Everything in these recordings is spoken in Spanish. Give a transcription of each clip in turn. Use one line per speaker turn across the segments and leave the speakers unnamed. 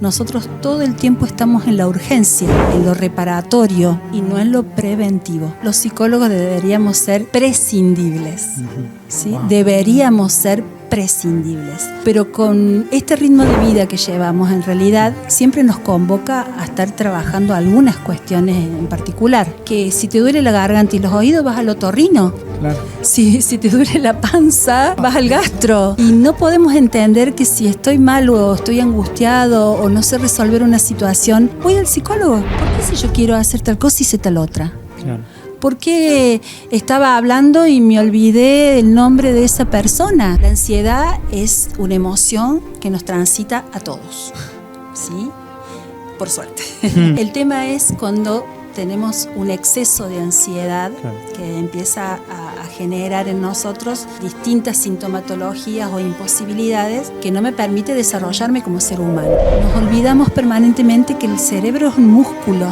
nosotros todo el tiempo estamos en la urgencia, en lo reparatorio y no en lo preventivo. Los psicólogos deberíamos ser prescindibles, ¿sí? Wow. Deberíamos ser prescindibles. Pero con este ritmo de vida que llevamos, en realidad siempre nos convoca a estar trabajando algunas cuestiones en particular. Que si te duele la garganta y los oídos, vas al otorrino. Claro. Si te duele la panza, vas al gastro. Y no podemos entender que si estoy mal o estoy angustiado o no sé resolver una situación, voy al psicólogo. ¿Por qué si yo quiero hacer tal cosa hice tal otra? Claro. ¿Por qué estaba hablando y me olvidé el nombre de esa persona? La ansiedad es una emoción que nos transita a todos, ¿sí? Por suerte. El tema es cuando tenemos un exceso de ansiedad, claro, que empieza a generar en nosotros distintas sintomatologías o imposibilidades que no me permite desarrollarme como ser humano. Nos olvidamos permanentemente que el cerebro es un músculo.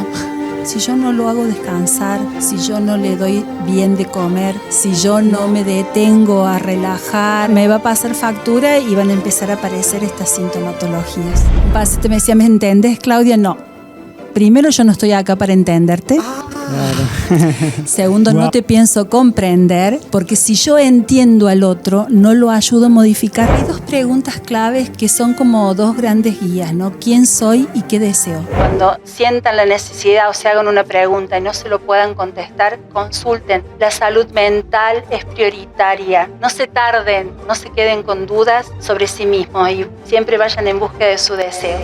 Si yo no lo hago descansar, si yo no le doy bien de comer, si yo no me detengo a relajar, me va a pasar factura y van a empezar a aparecer estas sintomatologías. Me decía, ¿me entendés, Claudia? No. Primero, yo no estoy acá para entenderte. Claro. Segundo, no te pienso comprender, porque si yo entiendo al otro, no lo ayudo a modificar. Hay dos preguntas claves que son como dos grandes guías, ¿no? ¿Quién soy y qué deseo? Cuando sientan la necesidad o se hagan una pregunta y no se lo puedan contestar, consulten. La salud mental es prioritaria. No se tarden, no se queden con dudas sobre sí mismos y siempre vayan en busca de su deseo.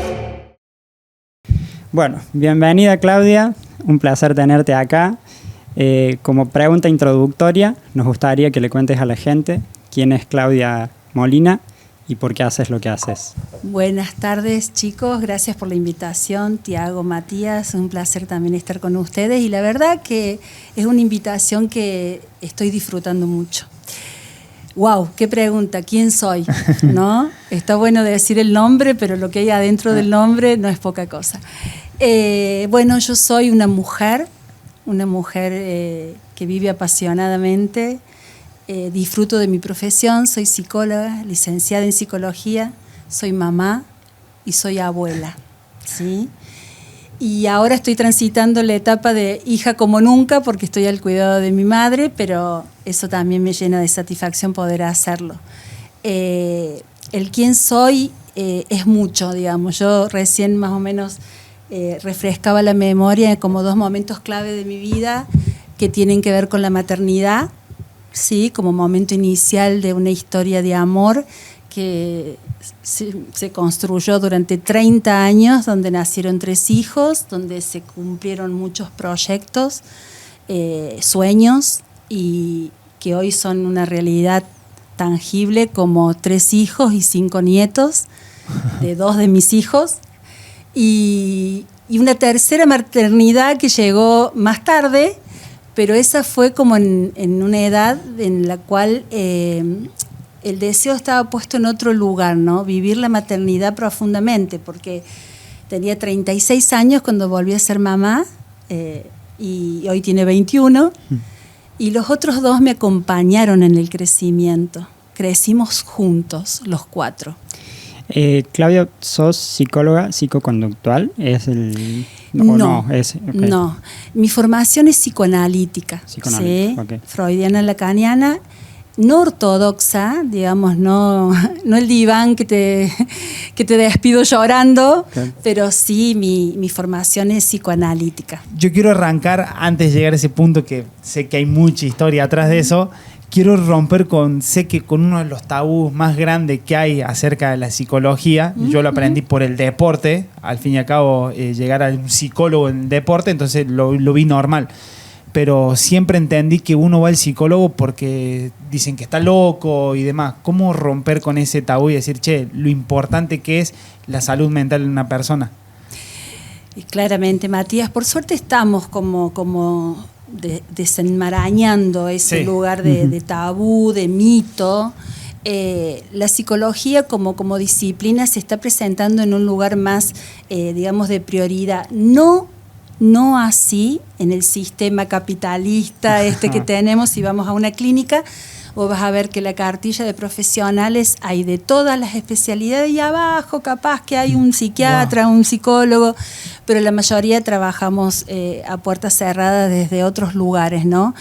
Bueno, bienvenida, Claudia. Un placer tenerte acá. Como pregunta introductoria, nos gustaría que le cuentes a la gente quién es Claudia Molina y por qué haces lo que haces.
Buenas tardes, chicos. Gracias por la invitación, Tiago, Matías. Un placer también estar con ustedes. Y la verdad que es una invitación que estoy disfrutando mucho. Wow, qué pregunta, ¿quién soy? ¿No? Está bueno decir el nombre, pero lo que hay adentro del nombre no es poca cosa. Bueno, yo soy una mujer que vive apasionadamente, disfruto de mi profesión, soy psicóloga, licenciada en psicología, soy mamá y soy abuela, ¿sí? Y ahora estoy transitando la etapa de hija como nunca porque estoy al cuidado de mi madre, pero eso también me llena de satisfacción poder hacerlo. El quién soy es mucho, digamos. Yo recién más o menos refrescaba la memoria como dos momentos clave de mi vida que tienen que ver con la maternidad, ¿sí? Como momento inicial de una historia de amor que se construyó durante 30 años, donde nacieron 3 hijos, donde se cumplieron muchos proyectos, sueños, y que hoy son una realidad tangible como 3 hijos y 5 nietos de 2 de mis hijos, y una tercera maternidad que llegó más tarde, pero esa fue como en una edad en la cual el deseo estaba puesto en otro lugar, ¿no? Vivir la maternidad profundamente, porque tenía 36 años cuando volví a ser mamá y hoy tiene 21, y los otros 2 me acompañaron en el crecimiento. Crecimos juntos, los 4.
Claudia, ¿sos psicóloga psicoconductual?
No,
okay.
No. Mi formación es psicoanalítica, ¿sí? Okay. Freudiana, lacaniana, no ortodoxa, digamos, no el diván que te despido llorando, okay, pero sí mi formación es psicoanalítica.
Yo quiero arrancar, antes de llegar a ese punto, que sé que hay mucha historia atrás de eso, quiero romper sé que con uno de los tabús más grandes que hay acerca de la psicología, yo lo aprendí por el deporte, al fin y al cabo llegar a un psicólogo en el deporte, entonces lo vi normal. Pero siempre entendí que uno va al psicólogo porque dicen que está loco y demás. ¿Cómo romper con ese tabú y decir, che, lo importante que es la salud mental de una persona?
Y claramente, Matías, por suerte estamos como desenmarañando ese lugar de tabú, de mito. La psicología como disciplina se está presentando en un lugar más, digamos, de prioridad. No así en el sistema capitalista que tenemos si vamos a una clínica, vos vas a ver que la cartilla de profesionales hay de todas las especialidades y abajo capaz que hay un psiquiatra, un psicólogo, pero la mayoría trabajamos a puertas cerradas desde otros lugares, ¿no?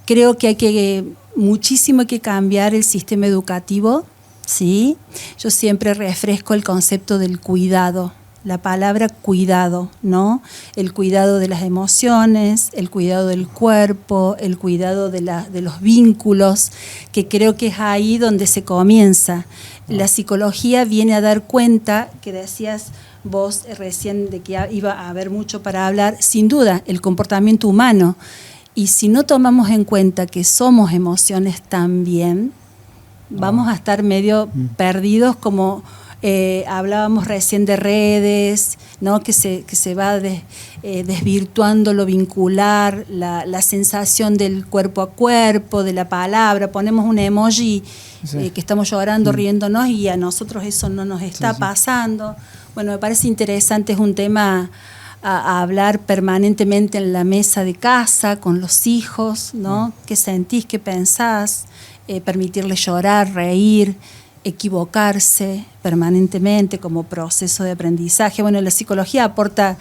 Creo que muchísimo que cambiar el sistema educativo, ¿sí? Yo siempre refresco el concepto del cuidado. La palabra cuidado, ¿no? El cuidado de las emociones, el cuidado del cuerpo, el cuidado de los vínculos, que creo que es ahí donde se comienza. La psicología viene a dar cuenta, que decías vos recién de que iba a haber mucho para hablar, sin duda, el comportamiento humano. Y si no tomamos en cuenta que somos emociones también, vamos a estar medio perdidos como... hablábamos recién de redes, ¿no? que se va desvirtuando lo vincular, la sensación del cuerpo a cuerpo, de la palabra. Ponemos un emoji que estamos llorando, riéndonos, y a nosotros eso no nos está pasando. Bueno, me parece interesante, es un tema a hablar permanentemente en la mesa de casa, con los hijos, ¿no? ¿Qué sentís, qué pensás? Permitirles llorar, reír, equivocarse permanentemente como proceso de aprendizaje. Bueno, la psicología aporta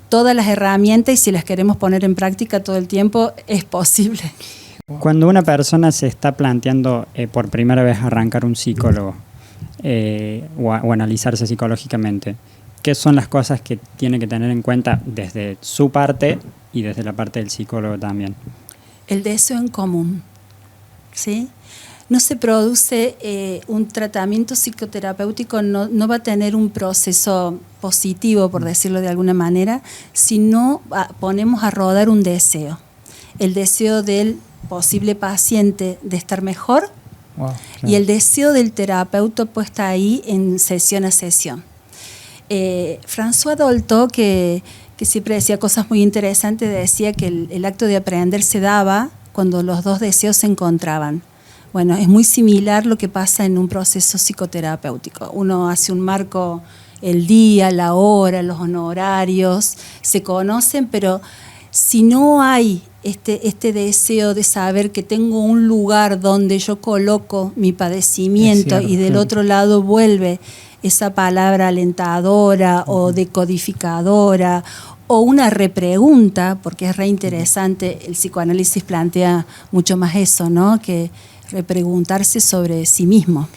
todas las herramientas y si las queremos poner en práctica todo el tiempo es posible.
Cuando una persona se está planteando por primera vez arrancar un psicólogo o analizarse psicológicamente, ¿qué son las cosas que tiene que tener en cuenta desde su parte y desde la parte del psicólogo también?
El deseo en común, ¿sí? No se produce un tratamiento psicoterapéutico, no va a tener un proceso positivo, por decirlo de alguna manera, si no ponemos a rodar un deseo. El deseo del posible paciente de estar mejor y el deseo del terapeuta puesta ahí en sesión a sesión. François Dolto, que siempre decía cosas muy interesantes, decía que el acto de aprender se daba cuando los dos deseos se encontraban. Bueno, es muy similar lo que pasa en un proceso psicoterapéutico. Uno hace un marco, el día, la hora, los honorarios, se conocen, pero si no hay este deseo de saber que tengo un lugar donde yo coloco mi padecimiento y del otro lado vuelve esa palabra alentadora o decodificadora o una repregunta, porque es re interesante, el psicoanálisis plantea mucho más eso, ¿no? Que repreguntarse sobre sí mismo,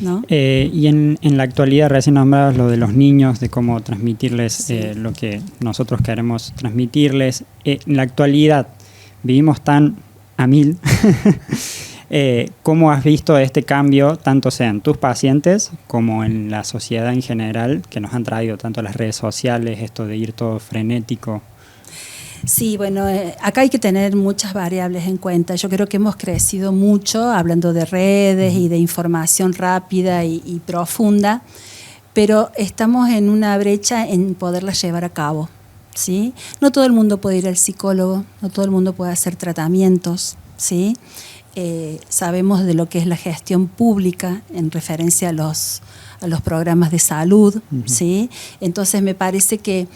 ¿no?
Y en la actualidad, recién nombrabas lo de los niños, de cómo transmitirles lo que nosotros queremos transmitirles. En la actualidad vivimos tan a mil. ¿Cómo has visto este cambio, tanto sea en tus pacientes como en la sociedad en general, que nos han traído tanto las redes sociales, esto de ir todo frenético?
Sí, bueno, acá hay que tener muchas variables en cuenta. Yo creo que hemos crecido mucho hablando de redes y de información rápida y profunda, pero estamos en una brecha en poderla llevar a cabo, ¿sí? No todo el mundo puede ir al psicólogo, no todo el mundo puede hacer tratamientos, ¿sí? Sabemos de lo que es la gestión pública en referencia a los programas de salud, ¿sí? Entonces me parece que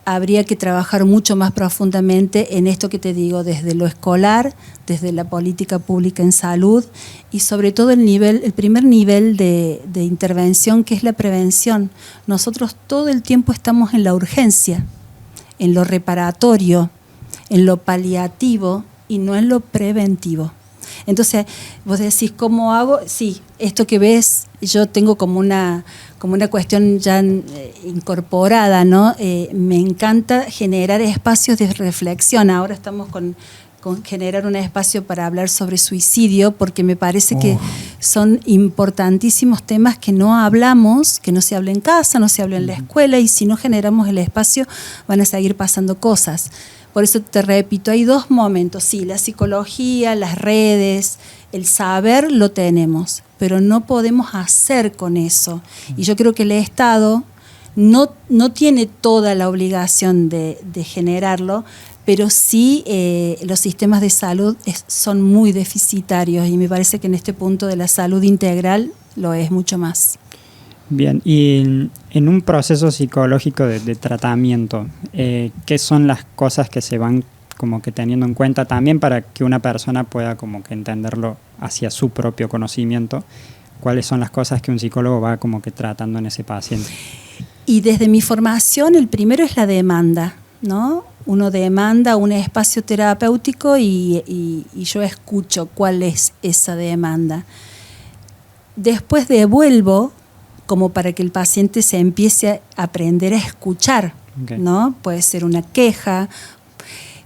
habría que trabajar mucho más profundamente en esto que te digo, desde lo escolar, desde la política pública en salud y sobre todo el primer nivel de intervención, que es la prevención. Nosotros todo el tiempo estamos en la urgencia, en lo reparatorio, en lo paliativo y no en lo preventivo. Entonces, vos decís, ¿cómo hago? Sí, esto que ves, yo tengo como una cuestión ya incorporada, ¿no? Me encanta generar espacios de reflexión. Ahora estamos con generar un espacio para hablar sobre suicidio, porque me parece que son importantísimos temas que no hablamos, que no se habla en casa, no se habla en la escuela, y si no generamos el espacio van a seguir pasando cosas. Por eso te repito, hay dos momentos, sí, la psicología, las redes, el saber lo tenemos, pero no podemos hacer con eso. Y yo creo que el Estado no tiene toda la obligación de generarlo, pero sí los sistemas de salud son muy deficitarios y me parece que en este punto de la salud integral lo es mucho más.
Bien, y en un proceso psicológico de tratamiento, ¿qué son las cosas que se van como que teniendo en cuenta también para que una persona pueda como que entenderlo hacia su propio conocimiento, cuáles son las cosas que un psicólogo va como que tratando en ese paciente.
Y desde mi formación, el primero es la demanda, ¿no? Uno demanda un espacio terapéutico y yo escucho cuál es esa demanda. Después devuelvo como para que el paciente se empiece a aprender a escuchar, ¿no? Puede ser una queja.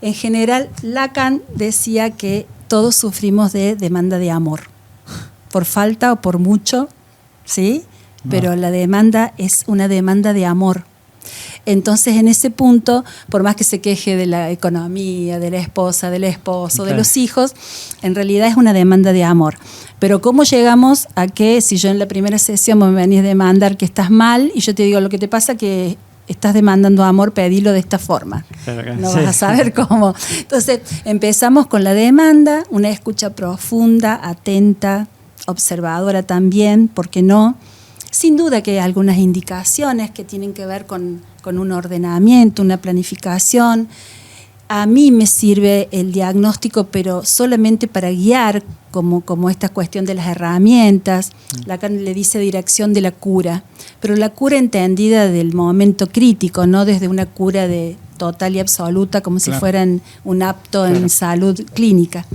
En general, Lacan decía que todos sufrimos de demanda de amor, por falta o por mucho, ¿sí? Pero la demanda es una demanda de amor. Entonces, en ese punto, por más que se queje de la economía, de la esposa, del esposo, de los hijos, en realidad es una demanda de amor. Pero ¿cómo llegamos a que si yo en la primera sesión me venís a demandar que estás mal y yo te digo lo que te pasa que estás demandando amor, pedilo de esta forma? No vas a saber cómo. Entonces, empezamos con la demanda, una escucha profunda, atenta, observadora también, ¿por qué no? Sin duda que hay algunas indicaciones que tienen que ver con un ordenamiento, una planificación. A mí me sirve el diagnóstico, pero solamente para guiar, como esta cuestión de las herramientas. Lacan le dice dirección de la cura, pero la cura entendida del momento crítico, no desde una cura de total y absoluta, como si fueran un apto en salud clínica.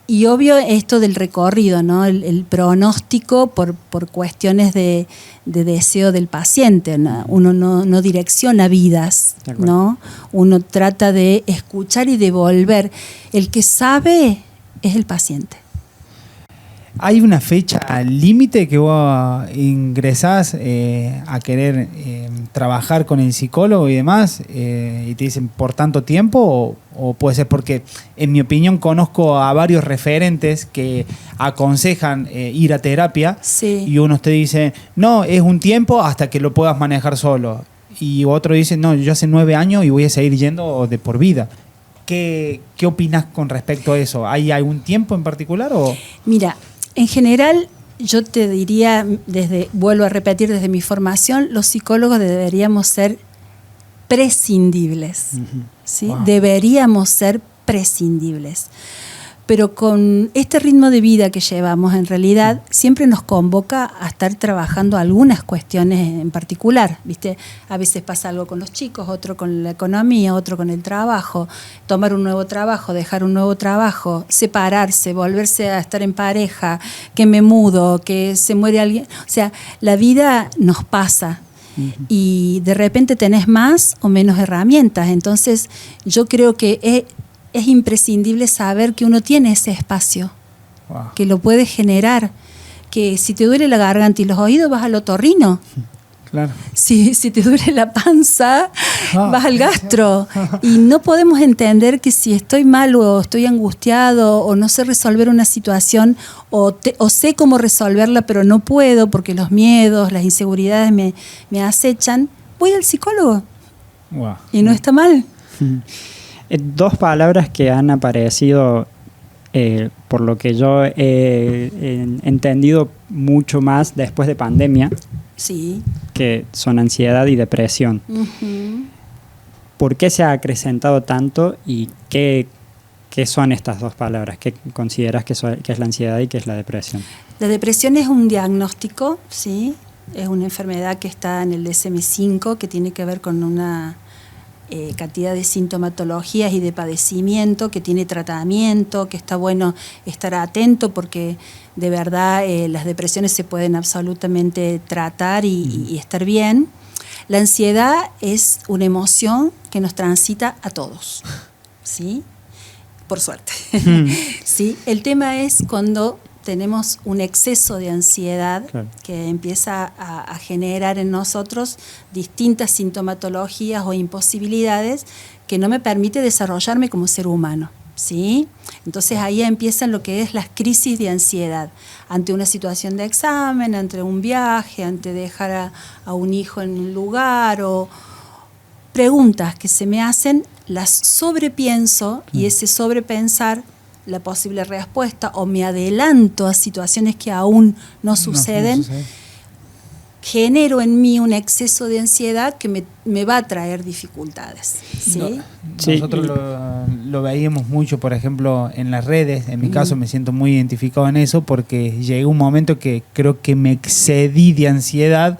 Y obvio esto del recorrido, ¿no? El pronóstico por cuestiones de deseo del paciente, ¿no? Uno no direcciona vidas, ¿no? Uno trata de escuchar y devolver. El que sabe es el paciente.
¿Hay una fecha límite que vos ingresás a querer trabajar con el psicólogo y demás y te dicen por tanto tiempo o puede ser porque en mi opinión conozco a varios referentes que aconsejan ir a terapia y unos te dicen no, es un tiempo hasta que lo puedas manejar solo y otro dice no, yo hace 9 años y voy a seguir yendo de por vida. ¿Qué opinás con respecto a eso? ¿Hay algún tiempo en particular o...?
Mira, en general, yo te diría, vuelvo a repetir desde mi formación, los psicólogos deberíamos ser prescindibles. ¿Sí? Wow. Deberíamos ser prescindibles. Pero con este ritmo de vida que llevamos, en realidad, siempre nos convoca a estar trabajando algunas cuestiones en particular, ¿viste? A veces pasa algo con los chicos, otro con la economía, otro con el trabajo, tomar un nuevo trabajo, dejar un nuevo trabajo, separarse, volverse a estar en pareja, que me mudo, que se muere alguien. O sea, la vida nos pasa. Y de repente tenés más o menos herramientas. Entonces, yo creo que es imprescindible saber que uno tiene ese espacio, que lo puede generar, que si te duele la garganta y los oídos vas al otorrino.
Claro.
Si te duele la panza, vas al gastro. Y no podemos entender que si estoy mal o estoy angustiado o no sé resolver una situación o sé cómo resolverla pero no puedo porque los miedos, las inseguridades me acechan, voy al psicólogo. Wow. Y no está mal.
2 palabras que han aparecido, por lo que yo he entendido mucho más después de pandemia, que son ansiedad y depresión. ¿Por qué se ha acrecentado tanto y qué son estas 2 palabras? ¿Qué consideras que es la ansiedad y qué es la depresión?
La depresión es un diagnóstico, ¿sí? Es una enfermedad que está en el DSM-5, que tiene que ver con una cantidad de sintomatologías y de padecimiento, que tiene tratamiento, que está bueno estar atento porque de verdad las depresiones se pueden absolutamente tratar y estar bien. La ansiedad es una emoción que nos transita a todos, ¿sí? Por suerte. ¿Sí? El tema es cuando tenemos un exceso de ansiedad que empieza a generar en nosotros distintas sintomatologías o imposibilidades que no me permite desarrollarme como ser humano, ¿sí? Entonces ahí empiezan lo que es las crisis de ansiedad ante una situación de examen, ante un viaje, ante dejar a un hijo en un lugar o preguntas que se me hacen, las sobrepienso y ese sobrepensar la posible respuesta o me adelanto a situaciones que aún no suceden, genero en mí un exceso de ansiedad que me va a traer dificultades. ¿Sí?
Nosotros lo veíamos mucho, por ejemplo, en las redes. En mi caso me siento muy identificado en eso porque llegó un momento que creo que me excedí de ansiedad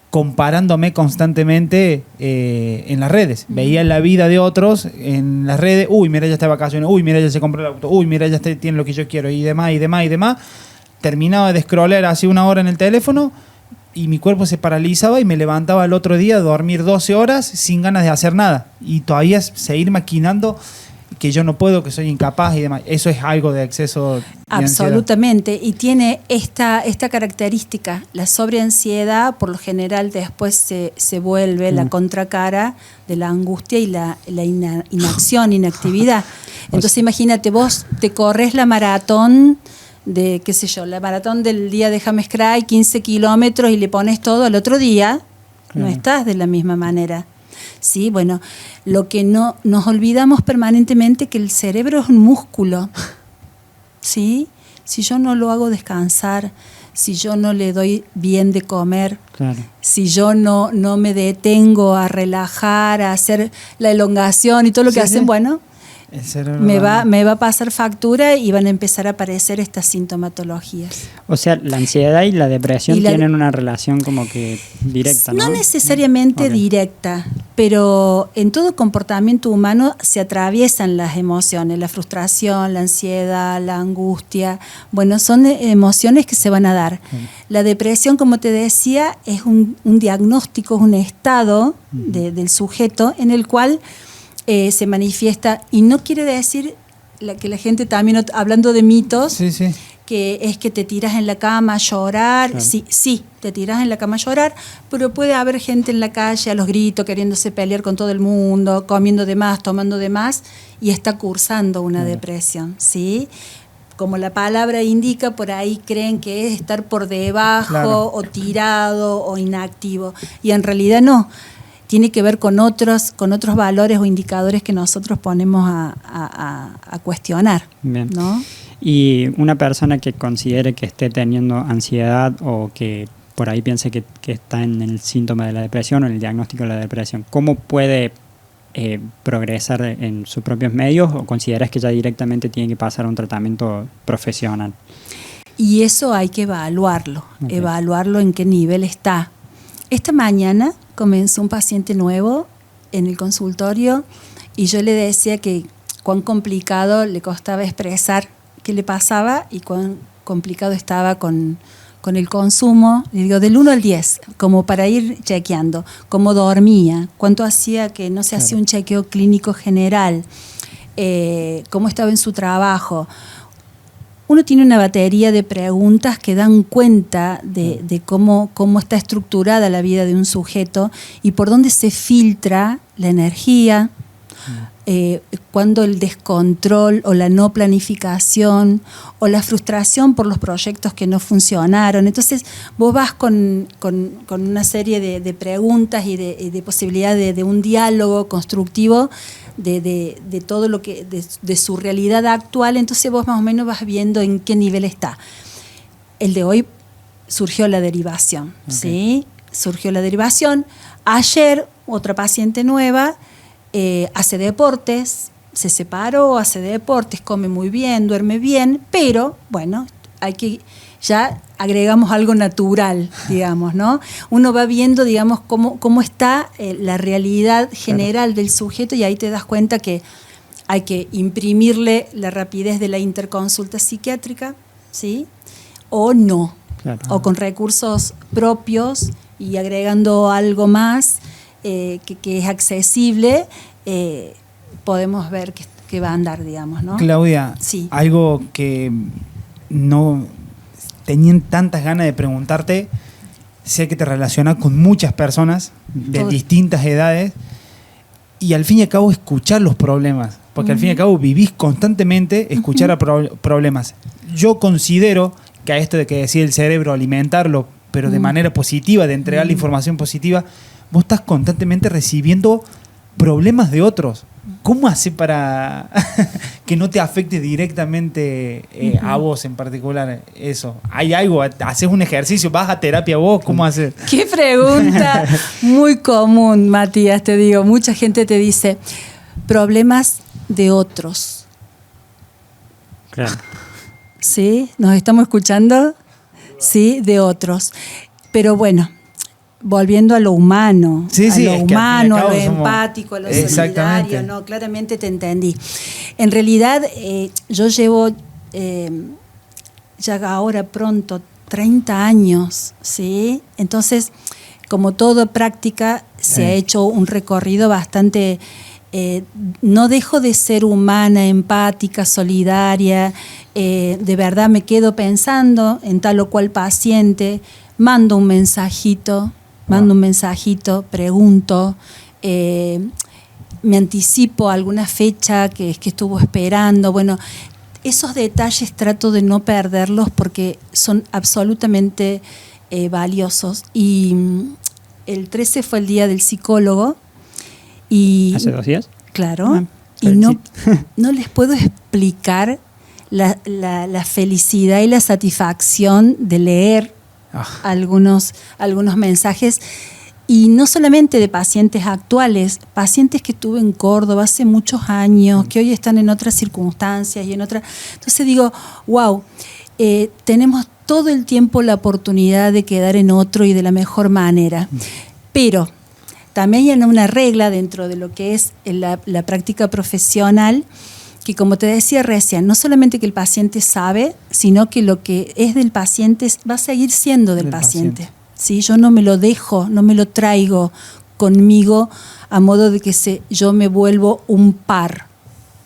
comparándome constantemente en las redes. Veía la vida de otros en las redes. Uy, mira, ya está de vacaciones. Uy, mira, ya se compró el auto. Uy, mira, ya tiene lo que yo quiero. Y demás, y demás, y demás. Terminaba de scrollear así una hora en el teléfono y mi cuerpo se paralizaba y me levantaba al otro día a dormir 12 horas sin ganas de hacer nada. Y todavía seguir maquinando que yo no puedo, que soy incapaz y demás. Eso es algo de exceso de
absolutamente,
ansiedad.
y tiene esta característica. La sobreansiedad, por lo general, después se vuelve la contracara de la angustia y la inacción, inactividad. Entonces, imagínate, vos te corres la maratón de, qué sé yo, la maratón del día de James Cray, 15 kilómetros, y le pones todo al otro día, no estás de la misma manera. Sí, bueno, lo que no nos olvidamos permanentemente que el cerebro es un músculo. ¿Sí? Si yo no lo hago descansar, si yo no le doy bien de comer, si yo no me detengo a relajar, a hacer la elongación y todo lo que hacen, bueno, me va a pasar factura y van a empezar a aparecer estas sintomatologías.
O sea, la ansiedad y la depresión tienen una relación como que directa, ¿no?
No necesariamente directa, pero en todo comportamiento humano se atraviesan las emociones, la frustración, la ansiedad, la angustia. Bueno, son emociones que se van a dar. La depresión, como te decía, es un diagnóstico, es un estado del sujeto en el cual se manifiesta, y no quiere decir que la gente también, hablando de mitos, que es que te tiras en la cama a llorar. Sí, te tiras en la cama a llorar, pero puede haber gente en la calle a los gritos, queriéndose pelear con todo el mundo, comiendo de más, tomando de más, y está cursando una depresión, ¿sí? Como la palabra indica, por ahí creen que es estar por debajo, o tirado, o inactivo, y en realidad no. Tiene que ver con otros valores o indicadores que nosotros ponemos a cuestionar.
Bien.
¿No?
Y una persona que considere que esté teniendo ansiedad o que por ahí piense que está en el síntoma de la depresión o en el diagnóstico de la depresión, ¿cómo puede progresar en sus propios medios, o consideras que ya directamente tiene que pasar a un tratamiento profesional?
Y eso hay que evaluarlo, evaluarlo en qué nivel está. Esta mañana comenzó un paciente nuevo en el consultorio y yo le decía que cuán complicado le costaba expresar qué le pasaba y cuán complicado estaba con el consumo. Le digo, del 1 al 10, como para ir chequeando, cómo dormía, cuánto hacía que no se hacía un chequeo clínico general, cómo estaba en su trabajo. Uno tiene una batería de preguntas que dan cuenta de cómo está estructurada la vida de un sujeto y por dónde se filtra la energía, cuando el descontrol o la no planificación o la frustración por los proyectos que no funcionaron. Entonces vos vas con una serie de preguntas y de posibilidad de un diálogo constructivo de todo lo que de su realidad actual. Entonces vos más o menos vas viendo en qué nivel está. El de hoy surgió la derivación, ¿sí? Surgió la derivación. Ayer otra paciente nueva hace deportes, se separó, hace deportes, come muy bien, duerme bien, pero bueno, ya agregamos algo natural, digamos, ¿no? Uno va viendo, digamos, cómo está la realidad general del sujeto, y ahí te das cuenta que hay que imprimirle la rapidez de la interconsulta psiquiátrica, ¿sí? O no, o con recursos propios y agregando algo más que es accesible, podemos ver que va a andar, digamos, ¿no?
Claudia, algo que no tenían tantas ganas de preguntarte, sé que te relacionas con muchas personas de distintas edades y al fin y al cabo escuchar los problemas, porque al fin y al cabo vivís constantemente escuchar a problemas. Yo considero que a esto de que decía el cerebro, alimentarlo, pero de manera positiva, de entregar la información positiva, vos estás constantemente recibiendo problemas de otros. ¿Cómo hace para que no te afecte directamente a vos en particular eso? ¿Hay algo? ¿Haces un ejercicio? ¿Vas a terapia vos? ¿Cómo haces?
Qué pregunta muy común, Matías, te digo. Mucha gente te dice, problemas de otros.
Claro.
¿Sí? ¿Nos estamos escuchando? Sí, de otros. Pero bueno, volviendo a lo humano, a lo humano, a lo empático, a lo solidario, no, claramente te entendí. En realidad, yo llevo ya ahora pronto 30 años, ¿sí? Entonces, como toda práctica, se ha hecho un recorrido bastante... no dejo de ser humana, empática, solidaria, de verdad me quedo pensando en tal o cual paciente, mando un mensajito, pregunto, me anticipo a alguna fecha que estuvo esperando. Bueno, esos detalles trato de no perderlos porque son absolutamente valiosos. Y el 13 fue el día del psicólogo. Y,
¿hace 2 días?
Claro. Y no les puedo explicar la felicidad y la satisfacción de leer algunos mensajes, y no solamente de pacientes actuales, pacientes que tuve en Córdoba hace muchos años, que hoy están en otras circunstancias y en otra. Entonces digo, wow, tenemos todo el tiempo la oportunidad de quedar en otro y de la mejor manera. Pero también hay una regla dentro de lo que es la práctica profesional, que como te decía recién, no solamente que el paciente sabe, sino que lo que es del paciente va a seguir siendo del paciente. ¿Sí? Yo no me lo dejo, no me lo traigo conmigo a modo de que yo me vuelvo un par.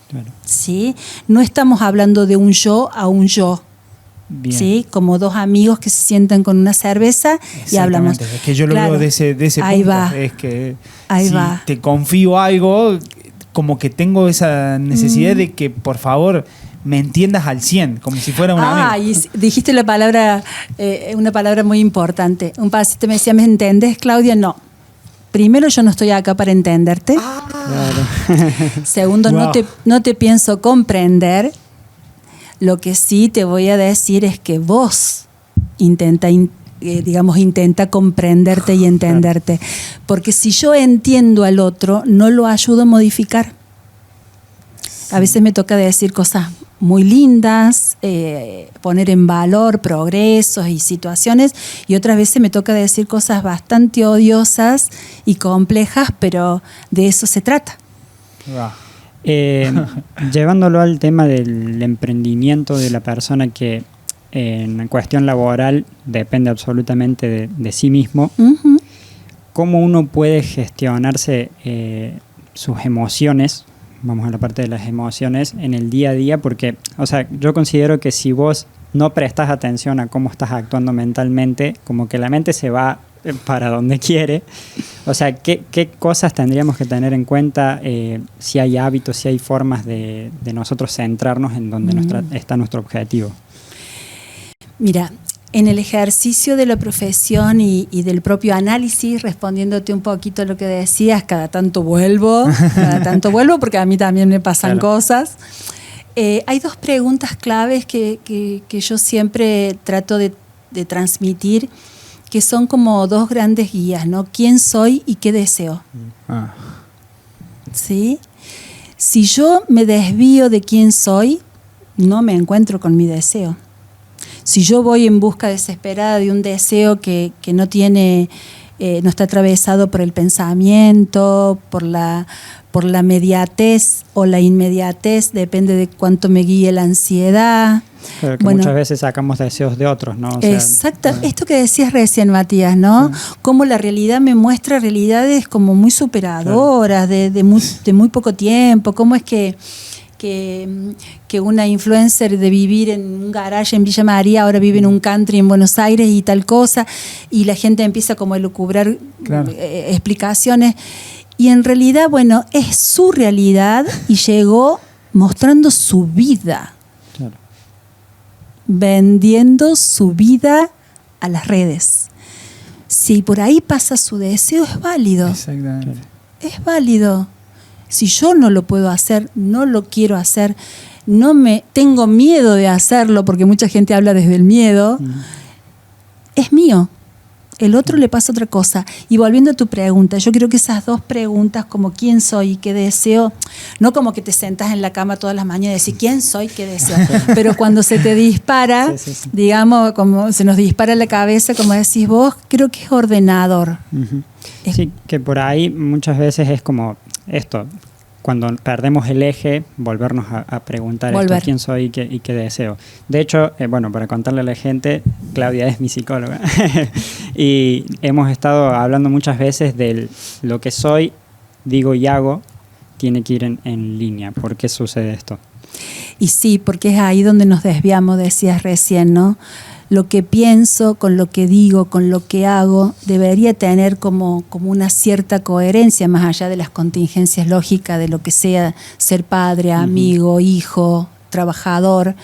Claro.
¿Sí? No estamos hablando de un yo a un yo.
Bien.
¿Sí? Como dos amigos que se sientan con una cerveza y hablamos.
Es que yo lo veo de ese
ahí
punto.
Va.
Es que
ahí
si
va.
te confío algo, como que tengo esa necesidad de que, por favor, me entiendas al 100, como si fuera un amigo.
Y dijiste la palabra, una palabra muy importante. Un paciente me decía, ¿me entendés, Claudia? No. Primero, yo no estoy acá para entenderte.
Claro.
Segundo,
Wow.
no te pienso comprender. Lo que sí te voy a decir es que vos intenta comprenderte y entenderte. Porque si yo entiendo al otro, no lo ayudo a modificar. A veces me toca decir cosas muy lindas, poner en valor progresos y situaciones, y otras veces me toca decir cosas bastante odiosas y complejas, pero de eso se trata.
Wow.
Llevándolo al tema del emprendimiento de la persona que en cuestión laboral depende absolutamente de sí mismo,
Uh-huh.
¿cómo uno puede gestionarse sus emociones? Vamos a la parte de las emociones en el día a día, porque, o sea, yo considero que si vos no prestas atención a cómo estás actuando mentalmente, como que la mente se va para donde quiere. O sea, ¿qué cosas tendríamos que tener en cuenta? Si hay hábitos, si hay formas de nosotros centrarnos en donde está nuestro objetivo.
Mira, en el ejercicio de la profesión y del propio análisis, respondiéndote un poquito a lo que decías, cada tanto vuelvo porque a mí también me pasan cosas. Hay dos preguntas claves que yo siempre trato de transmitir, que son como dos grandes guías, ¿no? ¿Quién soy y qué deseo? ¿Sí? Si yo me desvío de quién soy, no me encuentro con mi deseo. Si yo voy en busca desesperada de un deseo que no tiene, no está atravesado por el pensamiento, por la mediatez o la inmediatez, depende de cuánto me guíe la ansiedad.
Pero que muchas veces sacamos deseos de otros, ¿no? O sea,
exacto. Esto que decías recién, Matías, ¿no? Cómo la realidad me muestra realidades como muy superadoras, de muy poco tiempo. Cómo es que una influencer de vivir en un garage en Villa María ahora vive en un country en Buenos Aires y tal cosa, y la gente empieza como a elucubrar explicaciones, y en realidad, bueno, es su realidad y llegó mostrando su vida, vendiendo su vida a las redes. Si por ahí pasa su deseo, es válido.
Exactamente.
Es válido. Si yo no lo puedo hacer, no lo quiero hacer, tengo miedo de hacerlo, porque mucha gente habla desde el miedo, es mío. El otro le pasa otra cosa. Y volviendo a tu pregunta, yo creo que esas dos preguntas, como quién soy y qué deseo, no como que te sentas en la cama todas las mañanas y decís quién soy, qué deseo, pero cuando se te dispara, sí. Digamos, como se nos dispara la cabeza, como decís vos, creo que es ordenador.
Uh-huh. Sí, que por ahí muchas veces es como esto, cuando perdemos el eje, volvernos a preguntar esto, quién soy y qué deseo. De hecho, bueno, para contarle a la gente, Claudia es mi psicóloga y hemos estado hablando muchas veces de lo que soy, digo y hago, tiene que ir en línea. ¿Por qué sucede esto?
Y sí, porque es ahí donde nos desviamos, decías recién, ¿no? Lo que pienso, con lo que digo, con lo que hago, debería tener como una cierta coherencia, más allá de las contingencias lógicas de lo que sea ser padre, amigo, hijo, trabajador,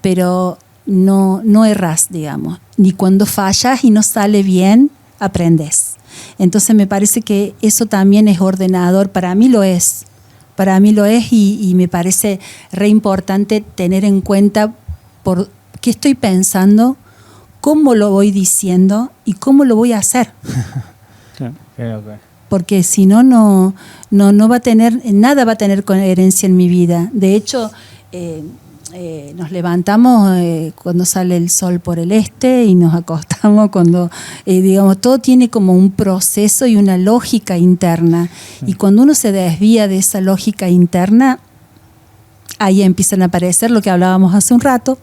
pero no erras, digamos. Ni cuando fallas y no sale bien, aprendes. Entonces me parece que eso también es ordenador, para mí lo es. Para mí lo es y me parece re importante tener en cuenta por qué estoy pensando, cómo lo voy diciendo y cómo lo voy a hacer.
Claro.
Porque si no va a tener, nada va a tener coherencia en mi vida. De hecho, nos levantamos cuando sale el sol por el este y nos acostamos cuando, digamos, todo tiene como un proceso y una lógica interna. Y cuando uno se desvía de esa lógica interna, ahí empiezan a aparecer lo que hablábamos hace un rato,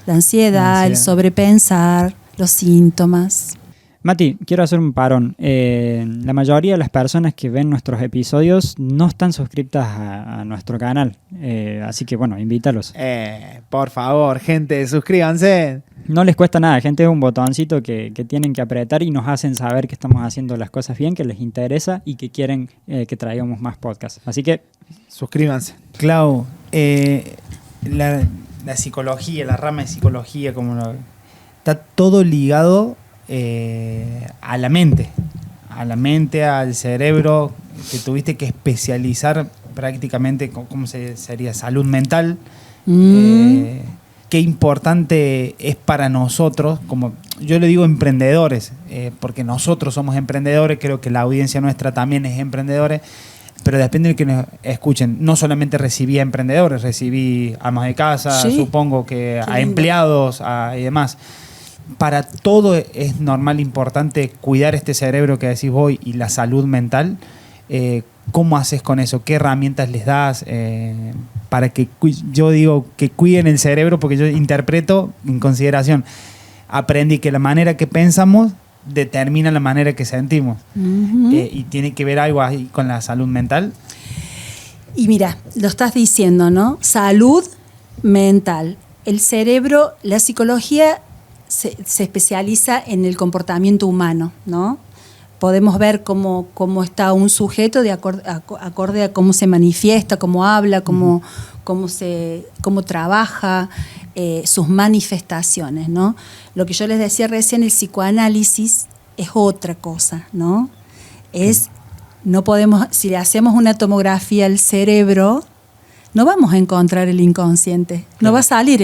la ansiedad, el sobrepensar, los síntomas.
Mati, quiero hacer un parón. La mayoría de las personas que ven nuestros episodios no están suscritas a nuestro canal, así que bueno, invítalos.
Por favor, gente, suscríbanse.
No les cuesta nada, gente, es un botoncito que tienen que apretar y nos hacen saber que estamos haciendo las cosas bien, que les interesa y que quieren que traigamos más podcasts. Así que
suscríbanse. Clau, la psicología, la rama de psicología, está todo ligado a la mente, al cerebro. Te tuviste que especializar prácticamente, ¿cómo sería? Salud mental. Qué importante es para nosotros, como yo le digo emprendedores, porque nosotros somos emprendedores, creo que la audiencia nuestra también es emprendedores, pero depende de que nos escuchen. No solamente recibí a emprendedores, recibí amas de casa, sí, supongo que a empleados y demás. Para todo es normal, importante cuidar este cerebro que decís vos y la salud mental. ¿Cómo haces con eso? ¿Qué herramientas les das para que, yo digo, que cuiden el cerebro? Porque yo interpreto en consideración, aprendí que la manera que pensamos determina la manera que sentimos. Y tiene que ver algo ahí con la salud mental.
Y mira, lo estás diciendo, ¿no? Salud mental. El cerebro, la psicología se especializa en el comportamiento humano, ¿no? Podemos ver cómo está un sujeto de acorde a cómo se manifiesta, cómo habla, cómo trabaja, sus manifestaciones, ¿no? Lo que yo les decía recién, el psicoanálisis es otra cosa, ¿no? No podemos, si le hacemos una tomografía al cerebro, no vamos a encontrar el inconsciente, no va a salir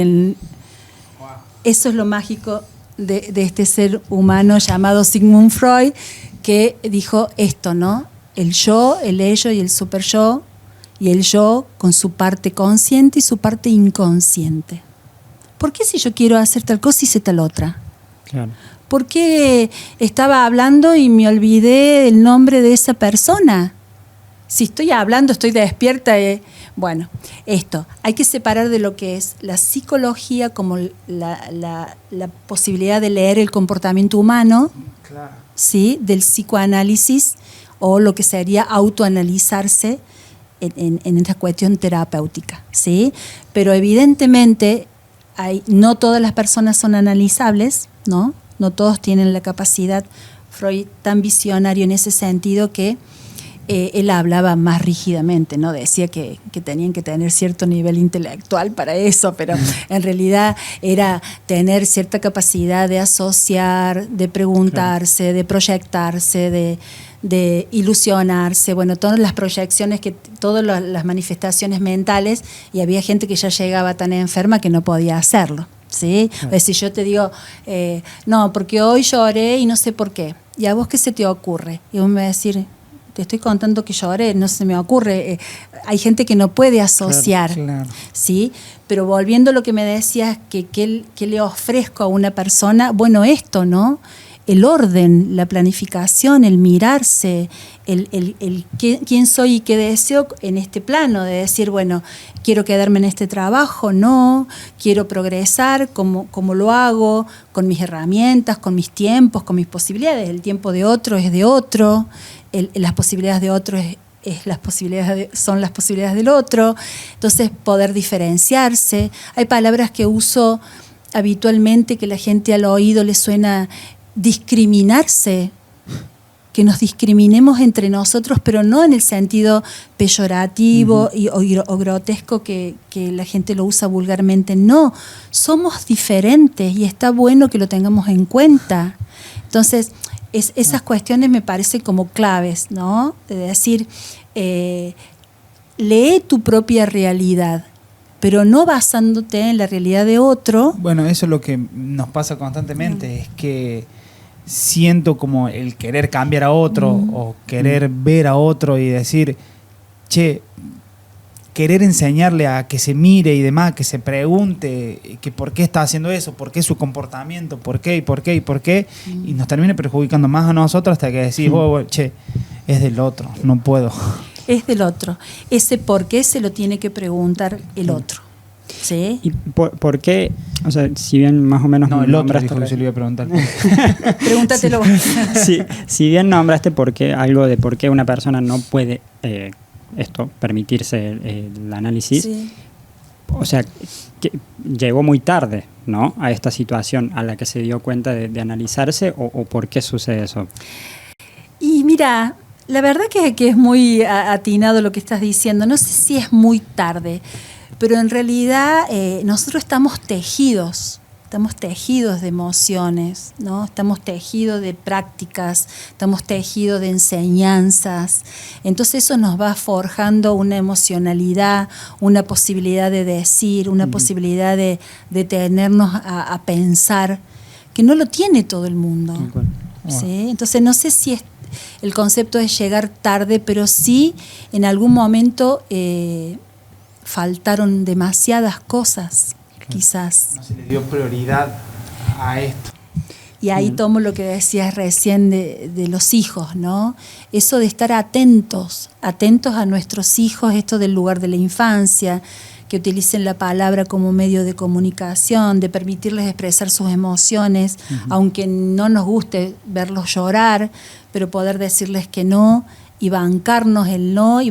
Eso es lo mágico de este ser humano llamado Sigmund Freud, que dijo esto, ¿no? El yo, el ello y el super yo, y el yo con su parte consciente y su parte inconsciente. ¿Por qué si yo quiero hacer tal cosa hice tal otra?
Claro.
¿Por qué estaba hablando y me olvidé el nombre de esa persona? Si estoy hablando, estoy despierta. Bueno, esto, hay que separar de lo que es la psicología como la posibilidad de leer el comportamiento humano, claro, ¿sí? Del psicoanálisis o lo que sería autoanalizarse en esta cuestión terapéutica, ¿sí? Pero evidentemente no todas las personas son analizables, ¿no? No todos tienen la capacidad. Freud tan visionario en ese sentido que él hablaba más rígidamente, ¿no? Decía que tenían que tener cierto nivel intelectual para eso, pero en realidad era tener cierta capacidad de asociar, de preguntarse, de proyectarse, de ilusionarse, bueno, todas las proyecciones, todas las manifestaciones mentales, y había gente que ya llegaba tan enferma que no podía hacerlo, ¿sí? Es decir, yo te digo, no, porque hoy lloré y no sé por qué. ¿Y a vos qué se te ocurre? Y vos me vas a decir, te estoy contando que lloré, no se me ocurre. Hay gente que no puede asociar,
claro.
¿sí? Pero volviendo a lo que me decías, que le ofrezco a una persona, bueno, esto, ¿no? El orden, la planificación, el mirarse, quién soy y qué deseo en este plano, de decir, bueno, quiero quedarme en este trabajo, no, quiero progresar, cómo lo hago, con mis herramientas, con mis tiempos, con mis posibilidades. El tiempo de otro es de otro, las posibilidades de otro son las posibilidades del otro. Entonces, poder diferenciarse. Hay palabras que uso habitualmente que la gente al oído le suena discriminarse, que nos discriminemos entre nosotros, pero no en el sentido peyorativo o grotesco que la gente lo usa vulgarmente. No, somos diferentes y está bueno que lo tengamos en cuenta. Entonces, esas cuestiones me parecen como claves, ¿no? De decir, lee tu propia realidad, pero no basándote en la realidad de otro.
Bueno, eso es lo que nos pasa constantemente, es que siento como el querer cambiar a otro o querer ver a otro y decir, che, querer enseñarle a que se mire y demás, que se pregunte que por qué está haciendo eso, por qué su comportamiento, por qué, y nos termine perjudicando más a nosotros hasta que decís, che, es del otro, no puedo.
Es del otro. Ese por qué se lo tiene que preguntar el otro. ¿Sí?
¿Y por qué? O sea, si bien más o menos...
No, el otro dijo que se lo iba a preguntar.
Pregúntatelo vos.
Sí, si bien nombraste algo de por qué una persona no puede permitirse el análisis,
Sí.
O sea, que llegó muy tarde, ¿no? A esta situación a la que se dio cuenta de analizarse, o por qué sucede eso.
Y mira, la verdad que es muy atinado lo que estás diciendo. No sé si es muy tarde, pero en realidad nosotros estamos tejidos de emociones, ¿no? Estamos tejidos de prácticas, estamos tejidos de enseñanzas. Entonces eso nos va forjando una emocionalidad, una posibilidad de decir, una posibilidad de detenernos a pensar, que no lo tiene todo el mundo. ¿Sí? Entonces no sé si el concepto es llegar tarde, pero sí en algún momento faltaron demasiadas cosas. Quizás.
No se le dio prioridad a esto.
Y ahí tomo lo que decías recién de los hijos, ¿no? Eso de estar atentos a nuestros hijos, esto del lugar de la infancia, que utilicen la palabra como medio de comunicación, de permitirles expresar sus emociones, aunque no nos guste verlos llorar, pero poder decirles que no, y bancarnos el no y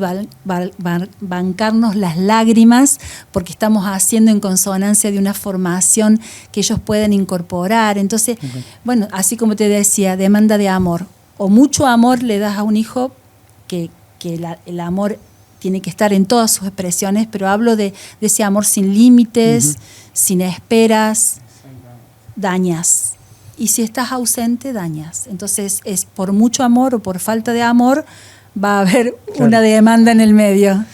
bancarnos las lágrimas, porque estamos haciendo en consonancia de una formación que ellos pueden incorporar. Entonces, bueno, así como te decía, demanda de amor. O mucho amor le das a un hijo, que el amor tiene que estar en todas sus expresiones, pero hablo de ese amor sin límites, sin esperas, dañas. Y si estás ausente, dañas. Entonces, es por mucho amor o por falta de amor, va a haber una demanda en el medio.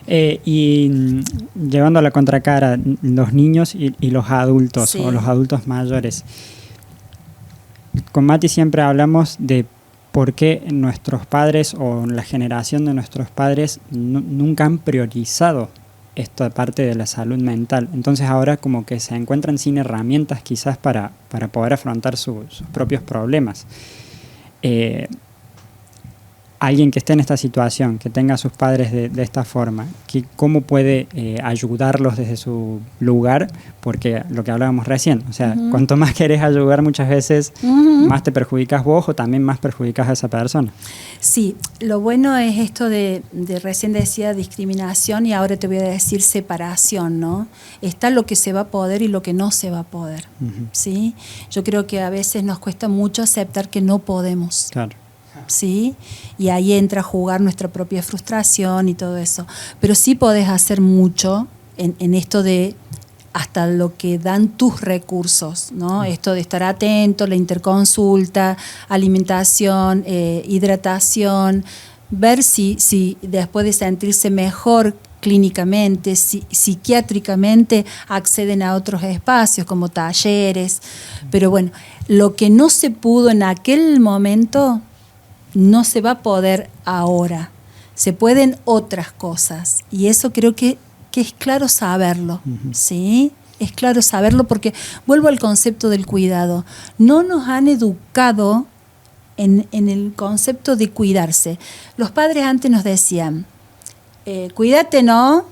Y llevando a la contracara, los niños y los adultos,
Sí.
o los adultos mayores. Con Mati siempre hablamos de por qué nuestros padres o la generación de nuestros padres nunca han priorizado esta parte de la salud mental. Entonces ahora como que se encuentran sin herramientas quizás para poder afrontar sus propios problemas. Alguien que esté en esta situación, que tenga a sus padres de esta forma, ¿cómo puede ayudarlos desde su lugar? Porque lo que hablábamos recién, o sea, cuanto más querés ayudar muchas veces, más te perjudicas vos o también más perjudicas a esa persona.
Sí, lo bueno es esto de recién decía discriminación y ahora te voy a decir separación, ¿no? Está lo que se va a poder y lo que no se va a poder, ¿sí? Yo creo que a veces nos cuesta mucho aceptar que no podemos.
Claro.
¿sí? Y ahí entra a jugar nuestra propia frustración y todo eso. Pero sí podés hacer mucho en esto de hasta lo que dan tus recursos, ¿no? Esto de estar atento, la interconsulta, alimentación, hidratación, ver si después de sentirse mejor clínicamente, psiquiátricamente, acceden a otros espacios como talleres. Pero bueno, lo que no se pudo en aquel momento, no se va a poder ahora. Se pueden otras cosas. Y eso creo que es claro saberlo, ¿sí? Es claro saberlo porque vuelvo al concepto del cuidado. No nos han educado en el concepto de cuidarse. Los padres antes nos decían, cuídate, ¿no?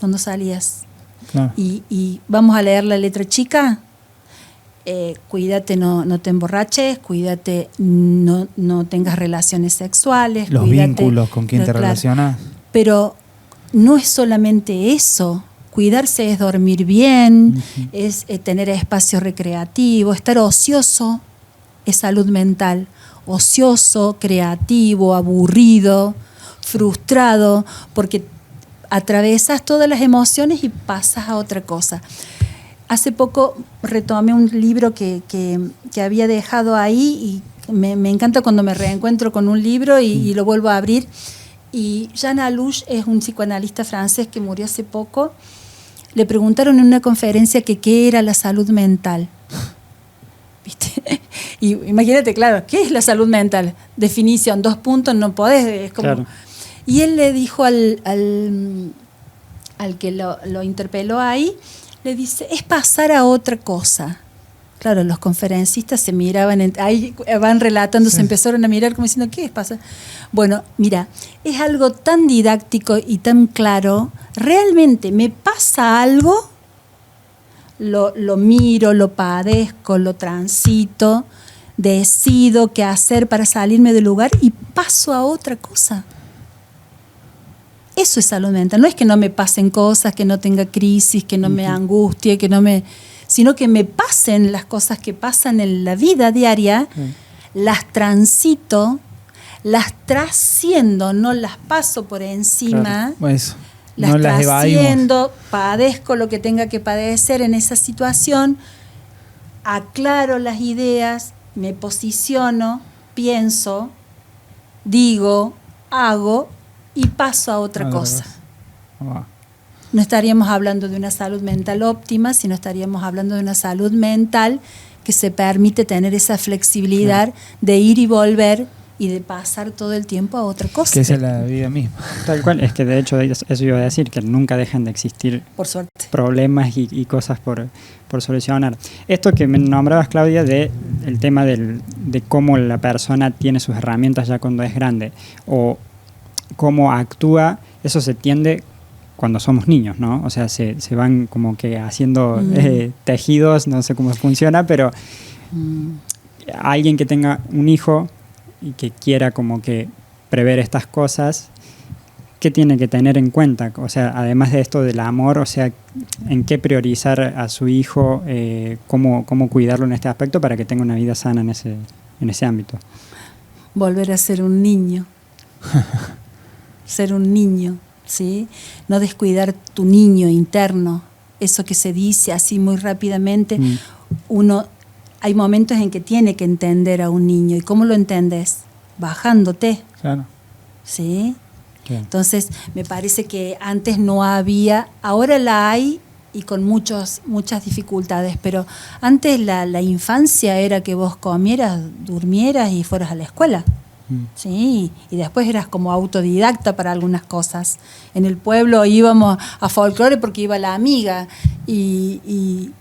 Cuando salías.
Claro.
Y vamos a leer la letra chica. Cuídate, no te emborraches, cuídate, no tengas relaciones sexuales.
Los
cuídate,
vínculos con quien te relacionas.
Pero no es solamente eso. Cuidarse es dormir bien, es tener espacios recreativos, estar ocioso es salud mental. Ocioso, creativo, aburrido, frustrado, porque atravesas todas las emociones y pasas a otra cosa. Hace poco retomé un libro que había dejado ahí y me encanta cuando me reencuentro con un libro y lo vuelvo a abrir. Y Jean Alouche es un psicoanalista francés que murió hace poco. Le preguntaron en una conferencia que qué era la salud mental. ¿Viste? Y imagínate, claro, ¿qué es la salud mental? Definición, 2 puntos, no podés. Es como... Claro. Y él le dijo al que lo interpeló ahí, le dice, es pasar a otra cosa. Claro, los conferencistas se miraban, ahí van relatando, se empezaron a mirar como diciendo, ¿qué es pasar? Bueno, mira, es algo tan didáctico y tan claro. Realmente me pasa algo, lo miro, lo padezco, lo transito, decido qué hacer para salirme del lugar y paso a otra cosa. Eso es salud mental. No es que no me pasen cosas, que no tenga crisis, que no me angustie, sino que me pasen las cosas que pasan en la vida diaria, las transito, las trasciendo, no las paso por encima,
Eso.
las
no las
trasciendo, padezco lo que tenga que padecer en esa situación, aclaro las ideas, me posiciono, pienso, digo, hago y paso a otra cosa. Wow. No estaríamos hablando de una salud mental óptima, sino estaríamos hablando de una salud mental que se permite tener esa flexibilidad de ir y volver y de pasar todo el tiempo a otra cosa.
Que esa es la vida misma.
Tal cual, es que de hecho eso iba a decir, que nunca dejan de existir
por suerte
problemas y cosas por solucionar. Esto que me nombrabas, Claudia, de el tema de cómo la persona tiene sus herramientas ya cuando es grande o cómo actúa, eso se tiende cuando somos niños, ¿no? O sea, se van como que haciendo tejidos, no sé cómo funciona, pero alguien que tenga un hijo y que quiera como que prever estas cosas, ¿qué tiene que tener en cuenta? O sea, además de esto del amor, o sea, ¿en qué priorizar a su hijo? ¿Cómo cuidarlo en este aspecto para que tenga una vida sana en ese ámbito?
Volver a ser un niño. Ser un niño. ¿Sí? No descuidar tu niño interno, eso que se dice así muy rápidamente. Hay momentos en que tiene que entender a un niño. ¿Y cómo lo entendés? Bajándote.
Claro.
¿Sí? Claro. Entonces, me parece que antes no había, ahora la hay y con muchas dificultades, pero antes la infancia era que vos comieras, durmieras y fueras a la escuela. Sí, y después eras como autodidacta para algunas cosas. En el pueblo íbamos a folclore porque iba la amiga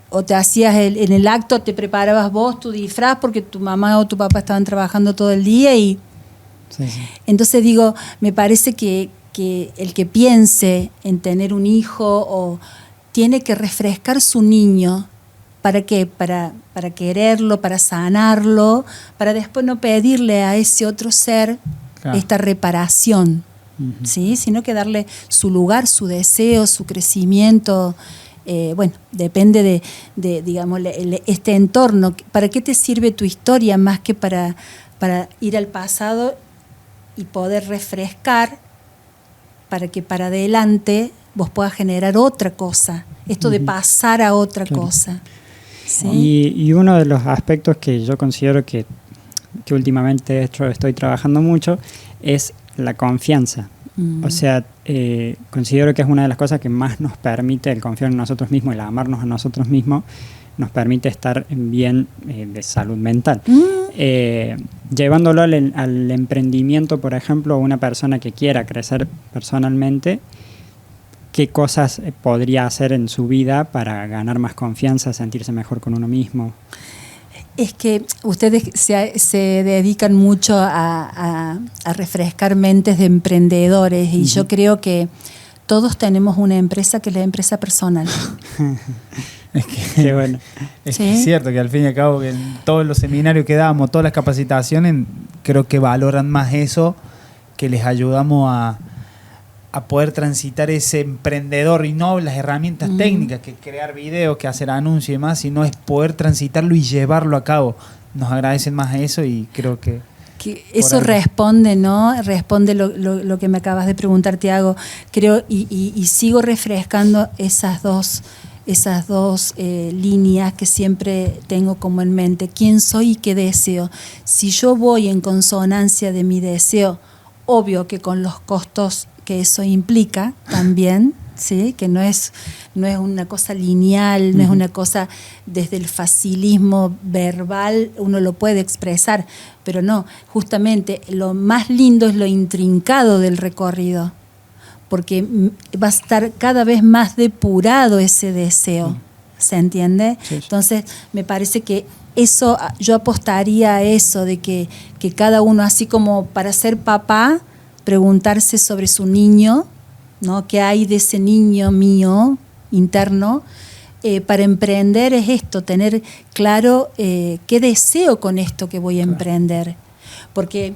o te hacías en el acto, te preparabas vos tu disfraz porque tu mamá o tu papá estaban trabajando todo el día y sí. Entonces digo, me parece que el que piense en tener un hijo o tiene que refrescar su niño. ¿Para qué? Para quererlo, para sanarlo, para después no pedirle a ese otro ser esta reparación, ¿sí? Sino que darle su lugar, su deseo, su crecimiento bueno, depende de digamos, este entorno. ¿Para qué te sirve tu historia más que para ir al pasado y poder refrescar para que para adelante vos puedas generar otra cosa? Esto de pasar a otra cosa. ¿Sí?
Y uno de los aspectos que yo considero que últimamente estoy trabajando mucho es la confianza. O sea, considero que es una de las cosas que más nos permite el confiar en nosotros mismos, el amarnos a nosotros mismos, nos permite estar bien de salud mental. Llevándolo al emprendimiento, por ejemplo, una persona que quiera crecer personalmente, ¿qué cosas podría hacer en su vida para ganar más confianza, sentirse mejor con uno mismo?
Es que ustedes se dedican mucho a refrescar mentes de emprendedores y yo creo que todos tenemos una empresa que es la empresa personal.
Qué bueno.
Es que es cierto que al fin y al cabo que en todos los seminarios que damos, todas las capacitaciones, creo que valoran más eso, que les ayudamos a poder transitar ese emprendedor y no las herramientas técnicas, que crear videos, que hacer anuncios y demás, sino es poder transitarlo y llevarlo a cabo. Nos agradecen más eso y creo que
eso responde, ¿no? Responde lo que me acabas de preguntar, Tiago. Creo y sigo refrescando esas dos líneas que siempre tengo como en mente. ¿Quién soy y qué deseo? Si yo voy en consonancia de mi deseo, obvio que con los costos que eso implica también, ¿sí? Que no es una cosa lineal, no es una cosa desde el facilismo verbal, uno lo puede expresar, pero no, justamente lo más lindo es lo intrincado del recorrido, porque va a estar cada vez más depurado ese deseo, ¿se entiende? Sí. Entonces, me parece que eso, yo apostaría a eso, de que cada uno, así como para ser papá, preguntarse sobre su niño, ¿no? ¿Qué hay de ese niño mío interno? Para emprender es esto, tener claro qué deseo con esto que voy a emprender. Porque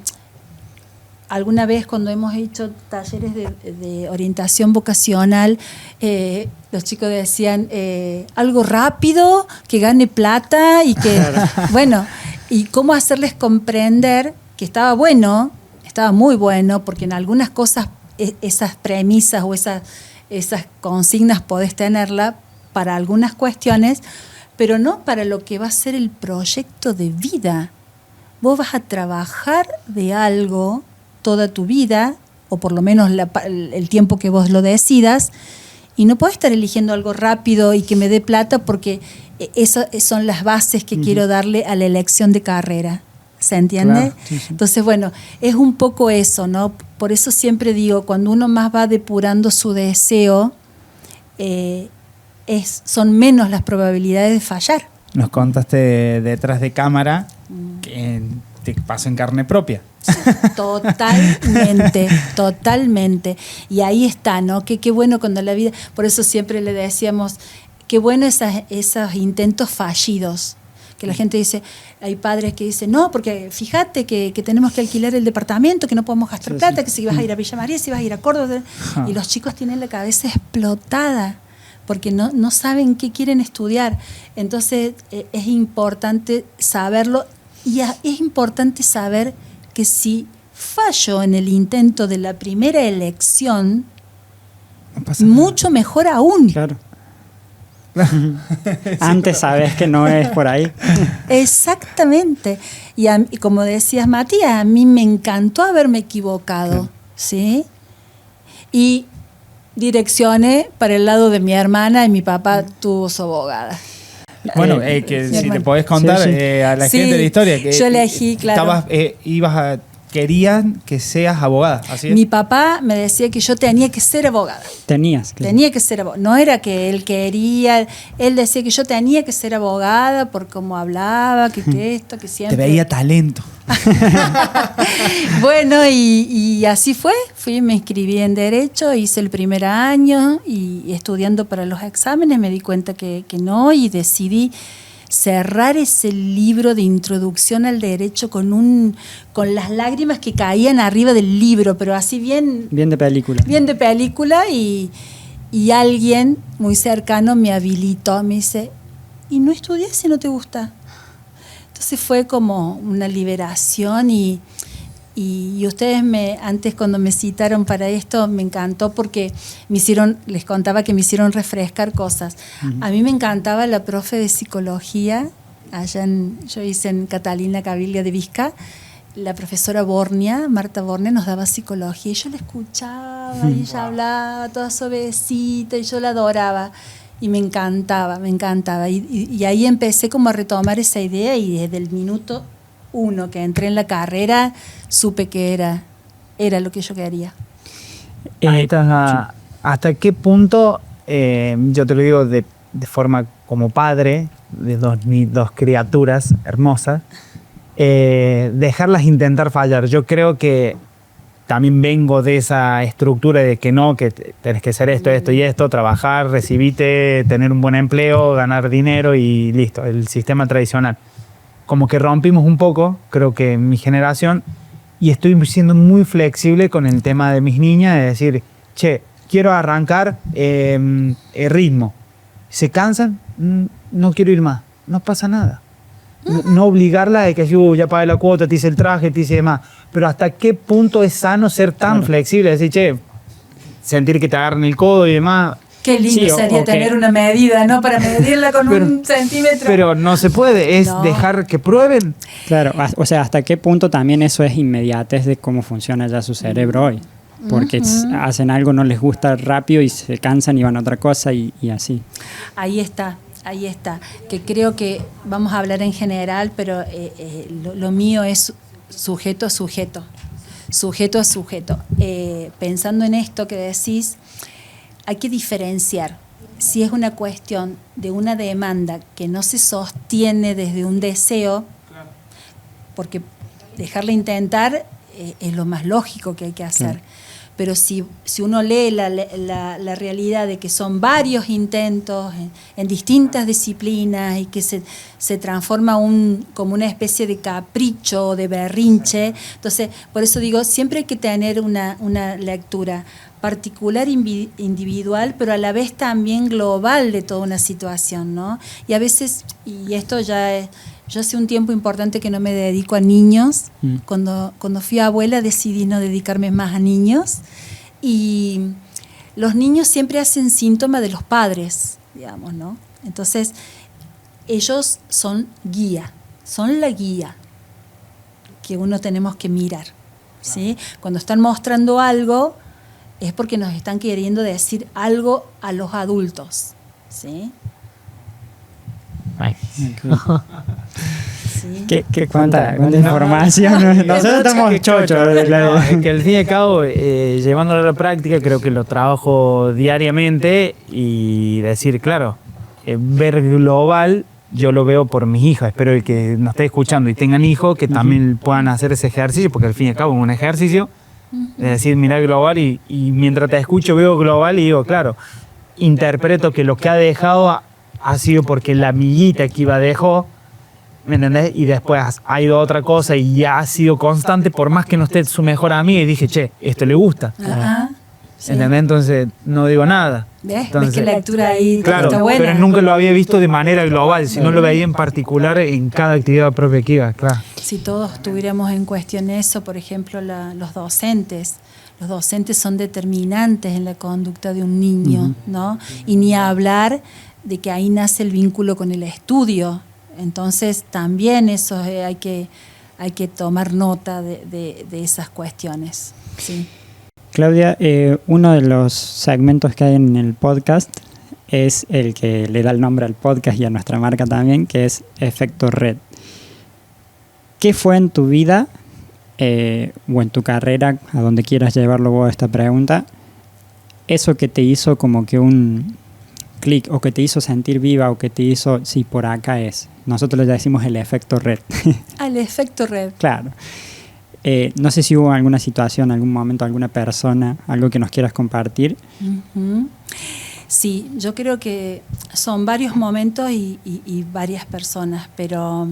alguna vez cuando hemos hecho talleres de orientación vocacional, los chicos decían algo rápido, que gane plata y que, bueno, y cómo hacerles comprender que estaba bueno, estaba muy bueno, porque en algunas cosas esas premisas o esas consignas podés tenerla para algunas cuestiones, pero no para lo que va a ser el proyecto de vida. Vos vas a trabajar de algo toda tu vida, o por lo menos el tiempo que vos lo decidas, y no podés estar eligiendo algo rápido y que me dé plata, porque esas son las bases que quiero darle a la elección de carrera. ¿Se entiende? Claro, sí. Entonces, bueno, es un poco eso, ¿no? Por eso siempre digo, cuando uno más va depurando su deseo, son menos las probabilidades de fallar.
Nos contaste detrás de cámara que te pasó en carne propia.
Sí, totalmente. Y ahí está, ¿no? Qué bueno cuando la vida... Por eso siempre le decíamos, qué bueno esos intentos fallidos. Que la gente dice, hay padres que dicen, no, porque fíjate que tenemos que alquilar el departamento, que no podemos gastar plata, que si vas a ir a Villa María, si vas a ir a Córdoba. Y los chicos tienen la cabeza explotada porque no saben qué quieren estudiar. Entonces es importante saberlo, y es importante saber que si fallo en el intento de la primera elección, no pasa nada. Mucho mejor aún.
Claro. Antes sabes que no es por ahí.
Exactamente. Y como decías, Matías, a mí me encantó haberme equivocado, ¿sí? Y direccioné para el lado de mi hermana, y mi papá tuvo su abogada.
Bueno, que si te podés contar a la gente de historia, que
yo elegí, claro.
Querían que seas abogada, ¿así es?
Mi papá me decía que yo tenía que ser abogada. Tenía que ser abogada. No era que él quería, él decía que yo tenía que ser abogada por cómo hablaba, que esto, que siempre...
Te veía talento.
Bueno, y así fue. Me inscribí en Derecho, hice el primer año y estudiando para los exámenes me di cuenta que no, y decidí cerrar ese libro de introducción al derecho con las lágrimas que caían arriba del libro, pero así bien de película. Y Y alguien muy cercano me habilitó, me dice, ¿y no estudias si no te gusta? Entonces fue como una liberación y ustedes antes cuando me citaron para esto me encantó porque les contaba que me hicieron refrescar cosas. A mí me encantaba la profe de psicología, yo hice en Catalina Cabilia de Vizca, la profesora Bornia, Marta Bornia, nos daba psicología y yo la escuchaba y ella hablaba toda suavecita y yo la adoraba. Y me encantaba. Y ahí empecé como a retomar esa idea y desde el minuto 1 que entré en la carrera, supe que era lo que yo quería.
¿Hasta qué punto, yo te lo digo de forma como padre de dos criaturas hermosas, dejarlas intentar fallar? Yo creo que también vengo de esa estructura de que no, que tenés que hacer esto y esto, trabajar, recibirte, tener un buen empleo, ganar dinero y listo, el sistema tradicional. Como que rompimos un poco, creo que en mi generación, y estoy siendo muy flexible con el tema de mis niñas, de decir, che, quiero arrancar ritmo. ¿Se cansan? No quiero ir más. No pasa nada. No obligarla de que ya pagué la cuota, te hice el traje, te hice demás. Pero ¿hasta qué punto es sano ser tan flexible? Decir, che, sentir que te agarran el codo y demás.
Qué lindo sería tener una medida, ¿no? Para medirla con un centímetro.
Pero no se puede, es dejar que prueben.
Claro, o sea, ¿hasta qué punto también eso es inmediatez de cómo funciona ya su cerebro hoy? Porque hacen algo, no les gusta rápido y se cansan y van a otra cosa y así.
Ahí está, que creo que vamos a hablar en general, pero lo mío es sujeto a sujeto. Pensando en esto que decís, hay que diferenciar si es una cuestión de una demanda que no se sostiene desde un deseo, porque dejarla intentar es lo más lógico que hay que hacer. Pero si uno lee la realidad de que son varios intentos en distintas disciplinas y que se transforma como una especie de capricho o de berrinche, entonces por eso digo, siempre hay que tener una lectura particular, individual, pero a la vez también global de toda una situación, ¿no? Y a veces, y esto ya es... Yo hace un tiempo importante que no me dedico a niños. Cuando fui abuela decidí no dedicarme más a niños. Y los niños siempre hacen síntoma de los padres, digamos, ¿no? Entonces, ellos son guía, son la guía que uno tenemos que mirar, ¿sí? Cuando están mostrando algo, es porque nos están queriendo decir algo a los adultos, ¿sí?
¿Sí? ¿Cuánta información? Nosotros estamos chochos.
Es que al fin y al cabo, llevándolo a la práctica, creo que lo trabajo diariamente y decir, claro, ver global, yo lo veo por mis hijas. Espero el que nos esté escuchando y tengan hijos que también puedan hacer ese ejercicio, porque al fin y al cabo es un ejercicio, es decir, mirar global y mientras te escucho veo global y digo, claro, interpreto que lo que ha dejado ha sido porque la amiguita que iba dejó, ¿me entendés? Y después ha ido a otra cosa y ya ha sido constante, por más que no esté su mejor amiga, y dije, che, esto le gusta. Sí. ¿Entendés? Entonces no digo nada.
¿Ves qué lectura ahí?
Claro,
está buena.
Pero nunca lo había visto de manera global, sino lo veía en particular en cada actividad propia que iba, claro.
Si todos tuviéramos en cuestión eso, por ejemplo, los docentes. Los docentes son determinantes en la conducta de un niño, ¿no? Y ni hablar de que ahí nace el vínculo con el estudio. Entonces también eso hay que tomar nota de esas cuestiones. ¿Sí?
Claudia, uno de los segmentos que hay en el podcast es el que le da el nombre al podcast y a nuestra marca también, que es Efecto Red. ¿Qué fue en tu vida o en tu carrera, a donde quieras llevarlo vos esta pregunta, eso que te hizo como que un clic o que te hizo sentir viva o que te hizo, sí, por acá es? Nosotros le decimos el efecto red.
El efecto red.
Claro. No sé si hubo alguna situación, algún momento, alguna persona, algo que nos quieras compartir.
Sí, yo creo que son varios momentos y varias personas, pero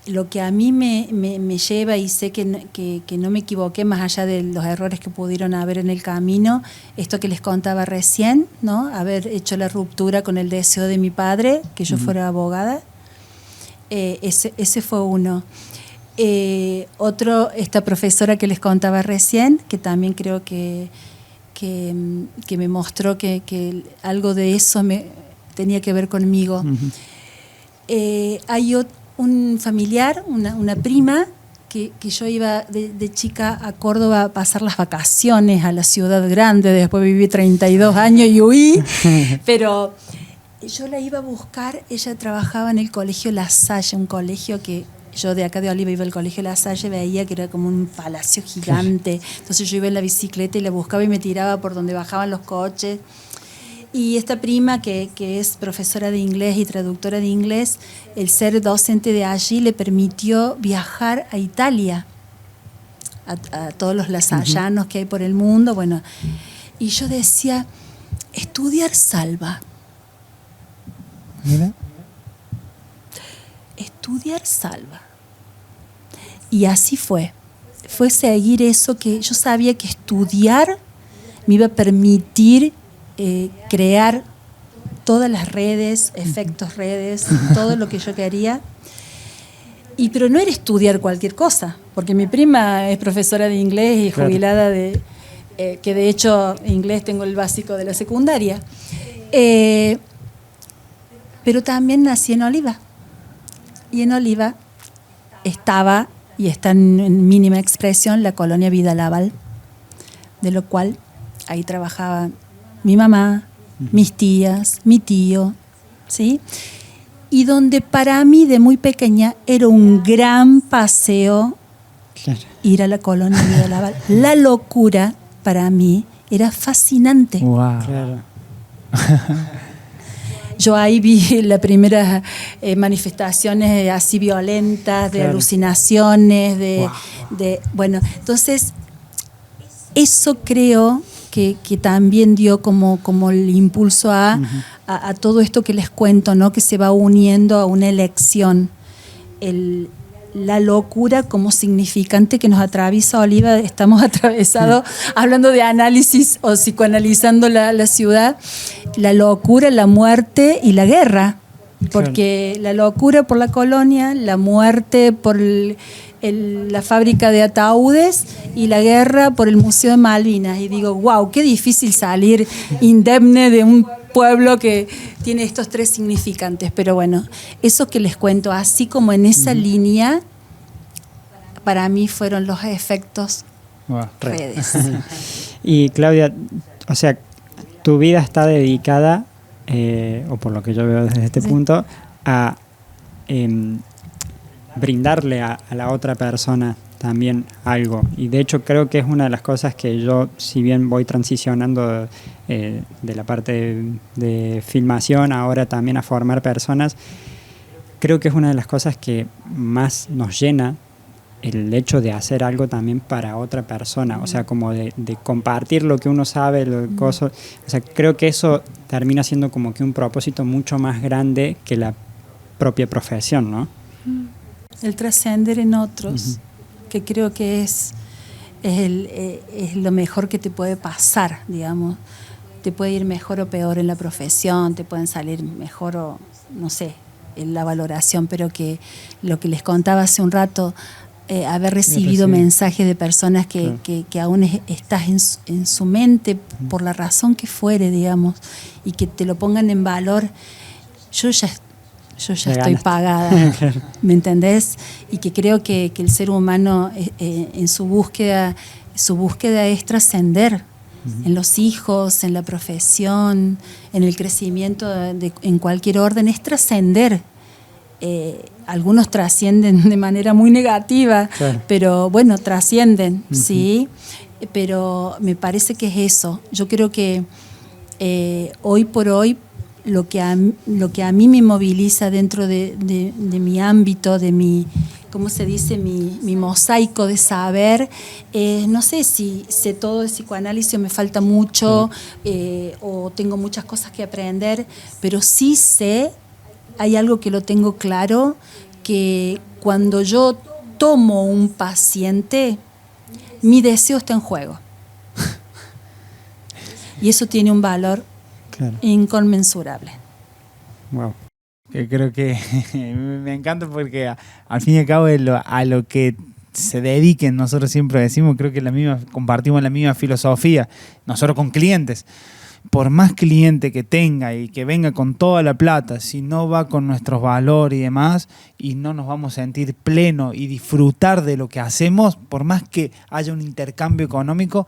lo que a mí me lleva, y sé que no me equivoqué más allá de los errores que pudieron haber en el camino, esto que les contaba recién, ¿no? Haber hecho la ruptura con el deseo de mi padre, que yo fuera abogada. Ese fue uno. Otro, esta profesora que les contaba recién, que también creo que me mostró que algo de eso tenía que ver conmigo. Hay un familiar, una prima, que yo iba de chica a Córdoba a pasar las vacaciones a la ciudad grande, después viví 32 años y huí, pero yo la iba a buscar. Ella trabajaba en el colegio La Salle, un colegio que yo de acá de Oliva iba al colegio La Salle, veía que era como un palacio gigante, entonces yo iba en la bicicleta y la buscaba y me tiraba por donde bajaban los coches. Y esta prima, que es profesora de inglés y traductora de inglés, el ser docente de allí le permitió viajar a Italia, a todos los lasallanos que hay por el mundo. Bueno, y yo decía, estudiar salva.
Mira.
Estudiar salva. Y así fue seguir eso, que yo sabía que estudiar me iba a permitir crear todas las redes, efectos redes, todo lo que yo quería. Pero no era estudiar cualquier cosa, porque mi prima es profesora de inglés y jubilada que de hecho inglés tengo el básico de la secundaria. Pero también nací en Oliva. Y en Oliva estaba, y está en mínima expresión, la colonia Vidalaval, de lo cual ahí trabajaba mi mamá, mis tías, mi tío, ¿sí? Y donde para mí de muy pequeña era un gran paseo ir a la colonia Vidalaval. La locura para mí era fascinante.
Wow.
Claro.
Yo ahí vi las primeras manifestaciones así violentas, de alucinaciones, bueno, entonces eso creo que también dio como el impulso a todo esto que les cuento, ¿no? Que se va uniendo a una elección. La locura como significante que nos atraviesa Oliva. Estamos atravesados, hablando de análisis o psicoanalizando la ciudad, la locura, la muerte y la guerra. Porque la locura por la colonia, la muerte por la fábrica de ataúdes y la guerra por el Museo de Malvinas. Y digo, wow, qué difícil salir indemne de un pueblo que tiene estos tres significantes. Pero bueno, eso que les cuento, así como en esa línea, para mí fueron los efectos redes.
Y Claudia, o sea, tu vida está dedicada, o por lo que yo veo desde este punto, a brindarle a la otra persona también algo. Y de hecho creo que es una de las cosas que yo, si bien voy transicionando de la parte de filmación ahora también a formar personas, creo que es una de las cosas que más nos llena el hecho de hacer algo también para otra persona, o sea, como de compartir lo que uno sabe, o sea, creo que eso termina siendo como que un propósito mucho más grande que la propia profesión, ¿no?
El trascender en otros, que creo que es lo mejor que te puede pasar, digamos. Te puede ir mejor o peor en la profesión, te pueden salir mejor o, no sé, en la valoración, pero que lo que les contaba hace un rato, haber recibido mensajes de personas que aún estás en su mente, por la razón que fuere, digamos, y que te lo pongan en valor. Yo ya estoy pagada, ¿me entendés? Y que creo que el ser humano en su búsqueda es trascender en los hijos, en la profesión, en el crecimiento en cualquier orden, es trascender. Algunos trascienden de manera muy negativa, pero bueno, trascienden, ¿sí? Pero me parece que es eso. Yo creo que hoy por hoy lo que a mí me moviliza dentro de mi ámbito, de mi, ¿cómo se dice? Mi mosaico de saber, no sé si sé todo de psicoanálisis o me falta mucho, o tengo muchas cosas que aprender, pero sí sé, hay algo que lo tengo claro, que cuando yo tomo un paciente, mi deseo está en juego. Y eso tiene un valor inconmensurable.
Wow.
Creo que me encanta porque al fin y al cabo a lo que se dediquen, nosotros siempre decimos, creo que compartimos la misma filosofía, nosotros con clientes. Por más cliente que tenga y que venga con toda la plata, si no va con nuestros valores y demás, y no nos vamos a sentir pleno y disfrutar de lo que hacemos, por más que haya un intercambio económico,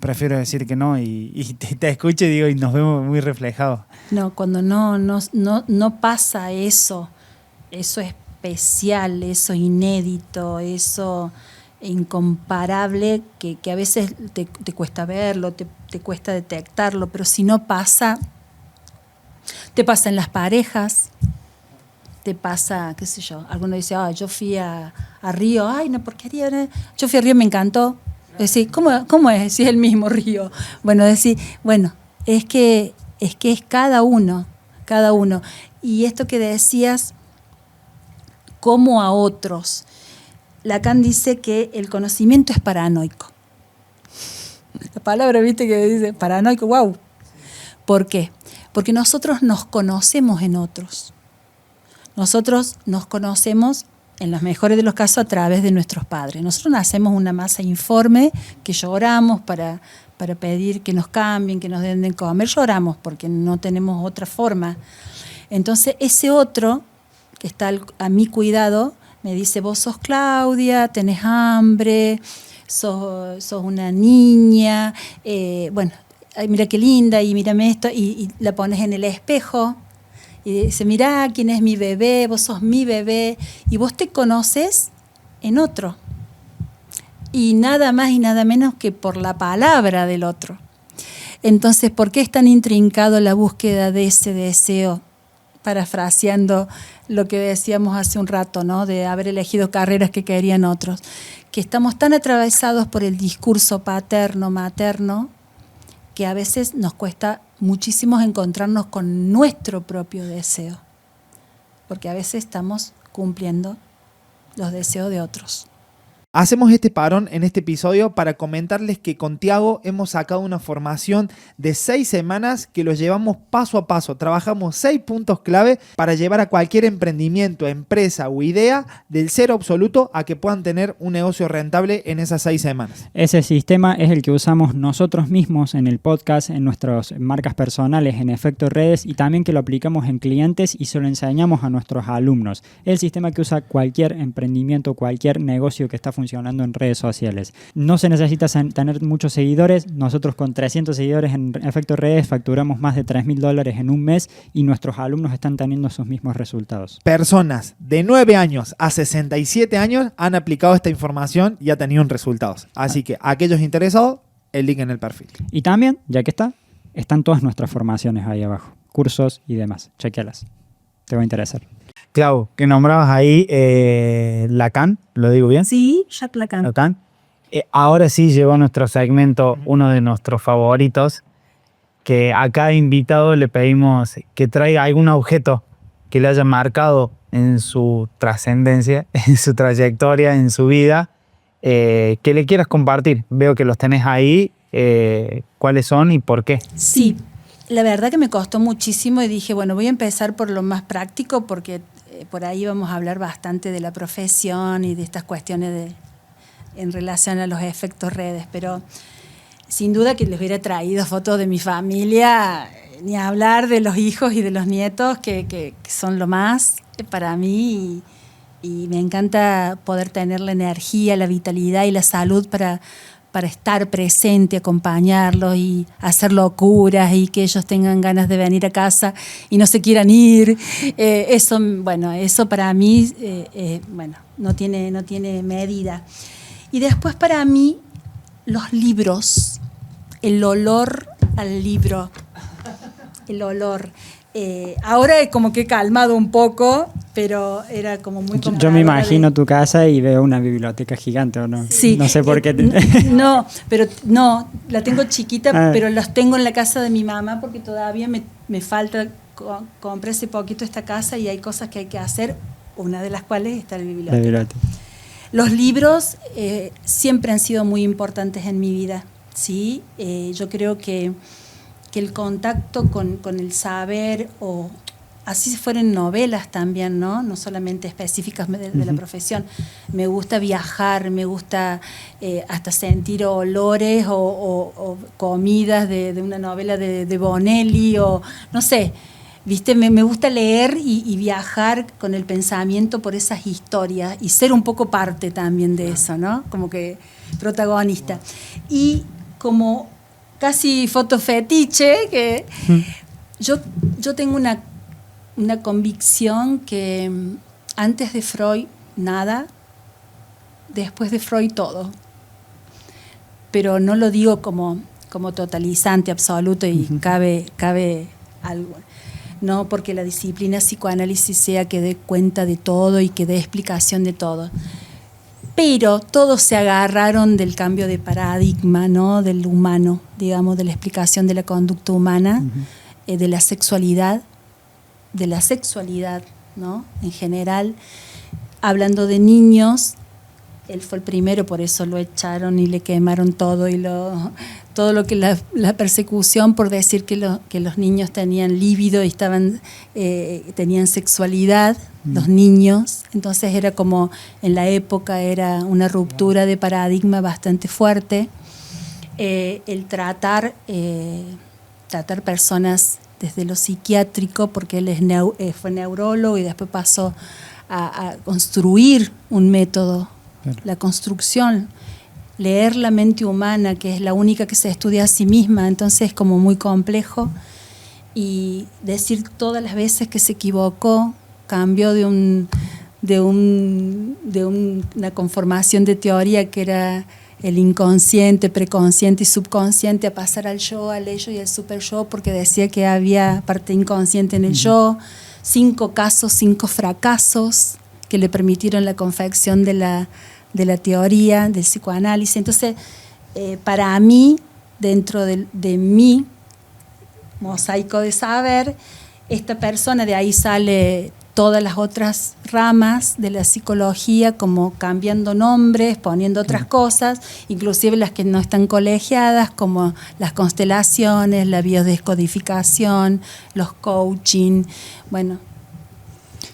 prefiero decir que no, y te escucho y digo, y nos vemos muy reflejados.
No, cuando no pasa eso especial, eso inédito, eso incomparable, que a veces te cuesta verlo, te cuesta detectarlo, pero si no pasa, te pasa en las parejas, te pasa, qué sé yo, alguno dice, yo fui a Río, ay, no porquería, ¿no? Yo fui a Río, me encantó. Decir, ¿cómo es? Si es el mismo río. Bueno, es que es cada uno. Y esto que decías, como a otros. Lacan dice que el conocimiento es paranoico. La palabra, viste, que dice paranoico, wow. ¿Por qué? Porque nosotros nos conocemos en otros. Nosotros nos conocemos, en los mejores de los casos, a través de nuestros padres. Nosotros nacemos una masa informe que lloramos para pedir que nos cambien, que nos den de comer. Lloramos porque no tenemos otra forma. Entonces, ese otro que está a mi cuidado me dice, vos sos Claudia, tenés hambre, sos una niña, ay, mira qué linda, y mírame esto, y la pones en el espejo. Y dice, mirá, quién es mi bebé, vos sos mi bebé, y vos te conoces en otro. Y nada más y nada menos que por la palabra del otro. Entonces, ¿por qué es tan intrincado la búsqueda de ese deseo? Parafraseando lo que decíamos hace un rato, ¿no? De haber elegido carreras que querían otros. Que estamos tan atravesados por el discurso paterno, materno, que a veces nos cuesta muchísimo encontrarnos con nuestro propio deseo, porque a veces estamos cumpliendo los deseos de otros.
Hacemos este parón en este episodio para comentarles que con Tiago hemos sacado una formación de 6 semanas que los llevamos paso a paso. Trabajamos 6 puntos clave para llevar a cualquier emprendimiento, empresa o idea del cero absoluto a que puedan tener un negocio rentable en esas 6 semanas.
Ese sistema es el que usamos nosotros mismos en el podcast, en nuestras marcas personales, en Efecto Redes, y también que lo aplicamos en clientes y se lo enseñamos a nuestros alumnos. El sistema que usa cualquier emprendimiento, cualquier negocio que está funcionando en redes sociales. No se necesita tener muchos seguidores. Nosotros con 300 seguidores en Efecto Redes facturamos más de $3,000 en un mes y nuestros alumnos están teniendo sus mismos resultados.
Personas de 9 años a 67 años han aplicado esta información y han tenido resultados. Así que aquellos interesados, el link en el perfil.
Y también, ya que están todas nuestras formaciones ahí abajo, cursos y demás. Chequealas. Te va a interesar.
Clau, que nombrabas ahí Lacan, ¿lo digo bien?
Sí, Jacques Lacan.
Lacan. Ahora sí llegó a nuestro segmento uno de nuestros favoritos, que a cada invitado le pedimos que traiga algún objeto que le haya marcado en su trascendencia, en su trayectoria, en su vida, que le quieras compartir. Veo que los tenés ahí. ¿Cuáles son y por qué?
Sí, la verdad que me costó muchísimo y dije, bueno, voy a empezar por lo más práctico porque por ahí vamos a hablar bastante de la profesión y de estas cuestiones en relación a los efectos redes, pero sin duda que les hubiera traído fotos de mi familia, ni hablar de los hijos y de los nietos que son lo más para mí y me encanta poder tener la energía, la vitalidad y la salud para estar presente, acompañarlos y hacer locuras y que ellos tengan ganas de venir a casa y no se quieran ir. Eso para mí no tiene medida. Y después para mí los libros, el olor al libro, el olor. Ahora es como que he calmado un poco, pero era como muy complicado.
Yo me imagino tu casa y veo una biblioteca gigante, ¿o no?
Sí.
No sé por qué.
No, la tengo chiquita, pero los tengo en la casa de mi mamá porque todavía me falta. Compré hace poquito esta casa y hay cosas que hay que hacer una de las cuales está la
La
biblioteca.
biblioteca.
Los libros siempre han sido muy importantes en mi vida, ¿sí? Yo creo que el contacto con el saber, o así fueron novelas también, ¿no? No solamente específicas de la profesión. Me gusta viajar, me gusta hasta sentir olores o comidas de una novela de Bonelli, o no sé. ¿Viste? Me gusta leer y viajar con el pensamiento por esas historias y ser un poco parte también de eso, ¿no? Como que protagonista. Y como casi fotofetiche, que yo tengo una convicción que antes de Freud nada, después de Freud todo. Pero no lo digo como totalizante absoluto y cabe algo. No porque la disciplina psicoanálisis sea que dé cuenta de todo y que dé explicación de todo. Pero todos se agarraron del cambio de paradigma, ¿no? Del humano, digamos, de la explicación de la conducta humana, de la sexualidad, ¿no? En general, hablando de niños, él fue el primero, por eso lo echaron y le quemaron todo todo lo que la persecución por decir que los niños tenían líbido y tenían sexualidad, los niños. Entonces era como, en la época era una ruptura de paradigma bastante fuerte. El tratar personas desde lo psiquiátrico, porque él fue neurólogo y después pasó a construir un método, la construcción, leer la mente humana, que es la única que se estudia a sí misma, entonces es como muy complejo, y decir todas las veces que se equivocó, cambió de una conformación de teoría que era el inconsciente, preconsciente y subconsciente, a pasar al yo, al ello y al super yo, porque decía que había parte inconsciente en el yo. 5 casos, 5 fracasos que le permitieron la confección de la teoría del psicoanálisis. Entonces, para mí, dentro de mi mosaico de saber, esta persona, de ahí sale todas las otras ramas de la psicología, como cambiando nombres, poniendo otras cosas, inclusive las que no están colegiadas, como las constelaciones, la biodescodificación, los coaching, bueno.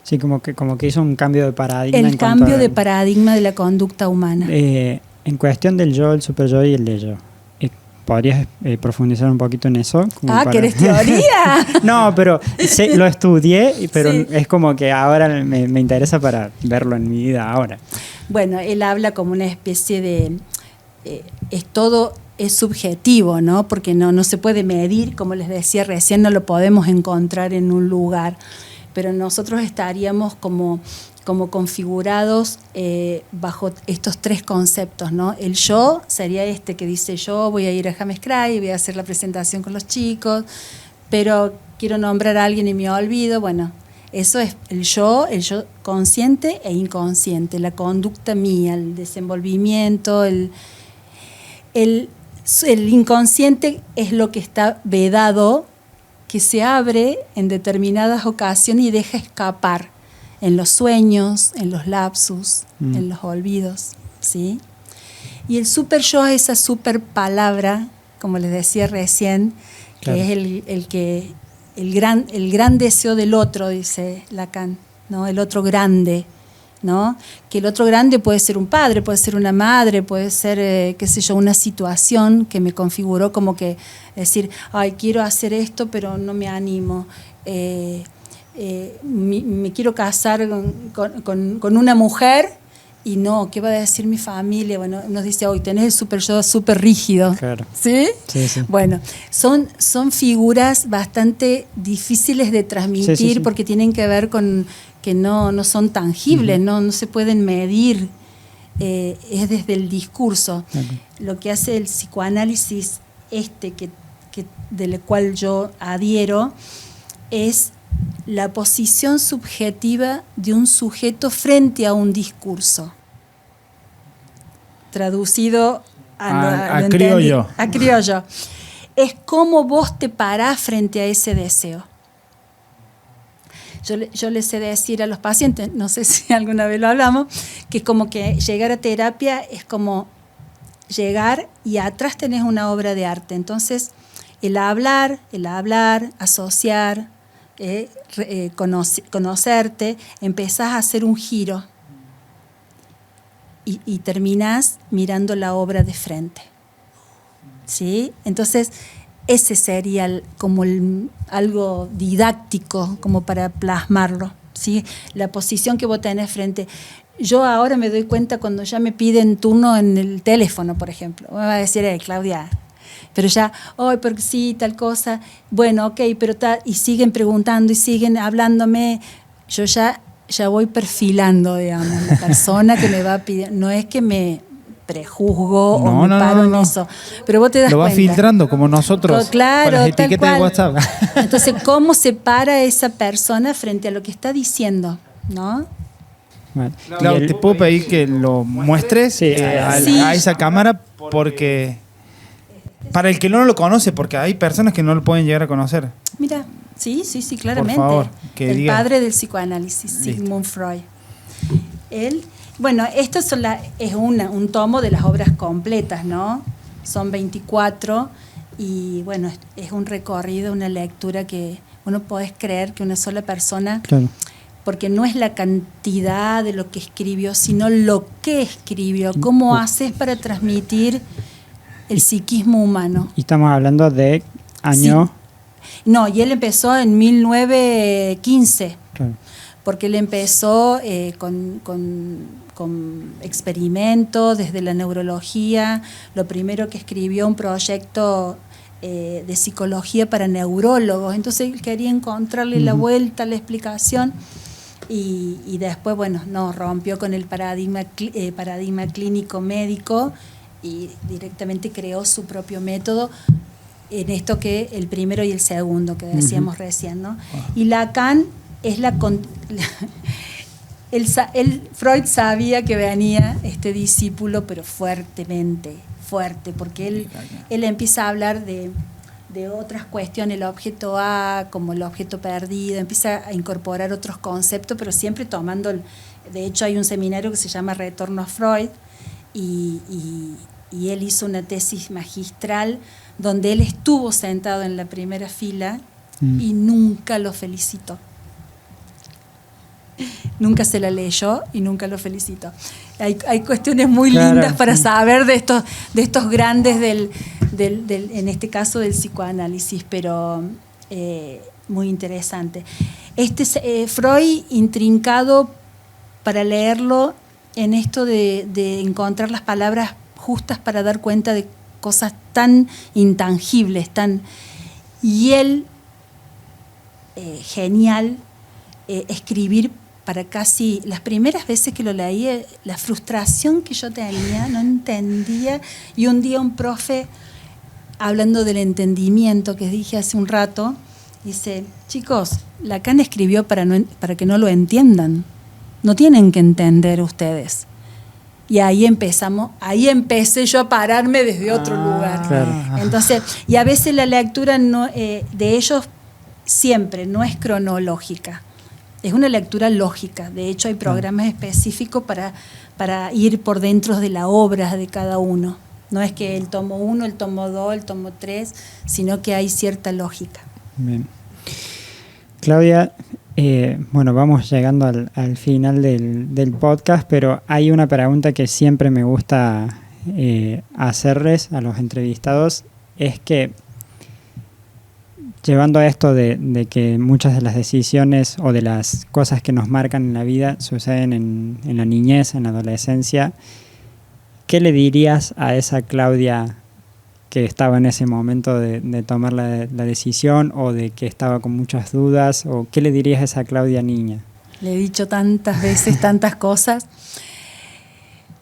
Sí, como que hizo un cambio de paradigma.
El cambio de paradigma de la conducta humana.
En cuestión del yo, el super yo y el de yo, ¿podrías profundizar un poquito en eso?
¿Querés teoría?
No, pero lo estudié, pero sí, es como que ahora me interesa para verlo en mi vida ahora.
Bueno, él habla como una especie de... todo es subjetivo, ¿no? Porque no se puede medir, como les decía recién, no lo podemos encontrar en un lugar. Pero nosotros estaríamos como configurados bajo estos 3 conceptos, ¿no? El yo sería este que dice: yo voy a ir a James Cray, voy a hacer la presentación con los chicos, pero quiero nombrar a alguien y me olvido. Bueno, eso es el yo consciente e inconsciente, la conducta mía, el desenvolvimiento, el inconsciente es lo que está vedado, que se abre en determinadas ocasiones y deja escapar en los sueños, en los lapsus, en los olvidos, ¿sí? Y el super yo es esa super palabra, como les decía recién, claro, que es el gran deseo del otro, dice Lacan, ¿no? El otro grande, ¿no? Que el otro grande puede ser un padre, puede ser una madre, puede ser, qué sé yo, una situación que me configuró como que decir: ay, quiero hacer esto, pero no me animo. Me quiero casar con una mujer y no, ¿qué va a decir mi familia? Bueno, nos dice: hoy tenés el super yo súper rígido.
Claro.
¿Sí?
Sí, sí.
Bueno, son figuras bastante difíciles de transmitir, sí. Porque tienen que ver con que no son tangibles, no se pueden medir, es desde el discurso. Okay. Lo que hace el psicoanálisis del cual yo adhiero es la posición subjetiva de un sujeto frente a un discurso. Traducido a
criollo.
A criollo. Es cómo vos te parás frente a ese deseo. Yo les sé decir a los pacientes, no sé si alguna vez lo hablamos, que es como que llegar a terapia es como llegar y atrás tenés una obra de arte. Entonces, el hablar, asociar, conocerte, empezás a hacer un giro y terminás mirando la obra de frente. ¿Sí? Entonces, ese sería algo didáctico como para plasmarlo, ¿sí? La posición que vos tenés frente. Yo ahora me doy cuenta cuando ya me piden turno en el teléfono, por ejemplo. Me va a decir, Claudia, pero ya, porque sí, tal cosa. Bueno, ok, pero tal. Y siguen preguntando y siguen hablándome. Yo ya voy perfilando, digamos, la persona que me va a pedir. No es que me prejuzgo o me paro en eso. Pero vos te das cuenta.
Lo vas filtrando como nosotros
claro,
con las etiquetas de WhatsApp.
Entonces, ¿cómo se para esa persona frente a lo que está diciendo? ¿No?
Bueno.
Claro, te puedo pedir que lo muestres a esa cámara porque para el que no lo conoce, porque hay personas que no lo pueden llegar a conocer.
Mira, sí, claramente.
Por favor, que
el
diga.
Padre del psicoanálisis, Sigmund Freud. Él, bueno, esto es un tomo de las obras completas, ¿no? Son 24 y bueno, es un recorrido, una lectura que uno podés creer que una sola persona...
Claro.
Porque no es la cantidad de lo que escribió, sino lo que escribió, cómo haces para transmitir el psiquismo humano.
Y estamos hablando de año...
Sí. No, y él empezó en 1915,
Claro.
porque él empezó con experimentos desde la neurología. Lo primero que escribió un proyecto de psicología para neurólogos, entonces él quería encontrarle la vuelta, la explicación. Y después, bueno, rompió con el paradigma clínico médico y directamente creó su propio método en esto que el primero y el segundo que decíamos recién, ¿no? Y Lacan es Freud sabía que venía este discípulo, pero fuerte, porque él empieza a hablar de otras cuestiones, el objeto A como el objeto perdido, empieza a incorporar otros conceptos, pero siempre tomando, de hecho hay un seminario que se llama Retorno a Freud, y él hizo una tesis magistral donde él estuvo sentado en la primera fila y nunca lo felicitó. Nunca se la leyó y nunca lo felicitó. Hay cuestiones muy lindas para saber de estos grandes en este caso del psicoanálisis, pero muy interesante. Freud intrincado para leerlo en esto de encontrar las palabras justas para dar cuenta de cosas tan intangibles, y él, genial, escribir para casi las primeras veces que lo leí, la frustración que yo tenía, no entendía, y un día un profe, hablando del entendimiento que dije hace un rato, dice, chicos, Lacan escribió para que no lo entiendan, no tienen que entender ustedes. Y ahí empecé yo a pararme desde otro lugar.
Claro.
Entonces, y a veces la lectura de ellos siempre no es cronológica. Es una lectura lógica. De hecho, hay programas específicos para ir por dentro de la obra de cada uno. No es que el tomo 1, el tomo 2, el tomo 3, sino que hay cierta lógica.
Bien. Claudia, bueno, vamos llegando al final del podcast, pero hay una pregunta que siempre me gusta hacerles a los entrevistados, es que llevando a esto de que muchas de las decisiones o de las cosas que nos marcan en la vida suceden en la niñez, en la adolescencia, ¿qué le dirías a esa Claudia que estaba en ese momento de tomar la decisión, o de que estaba con muchas dudas? ¿O qué le dirías a esa Claudia niña?
Le he dicho tantas veces tantas cosas.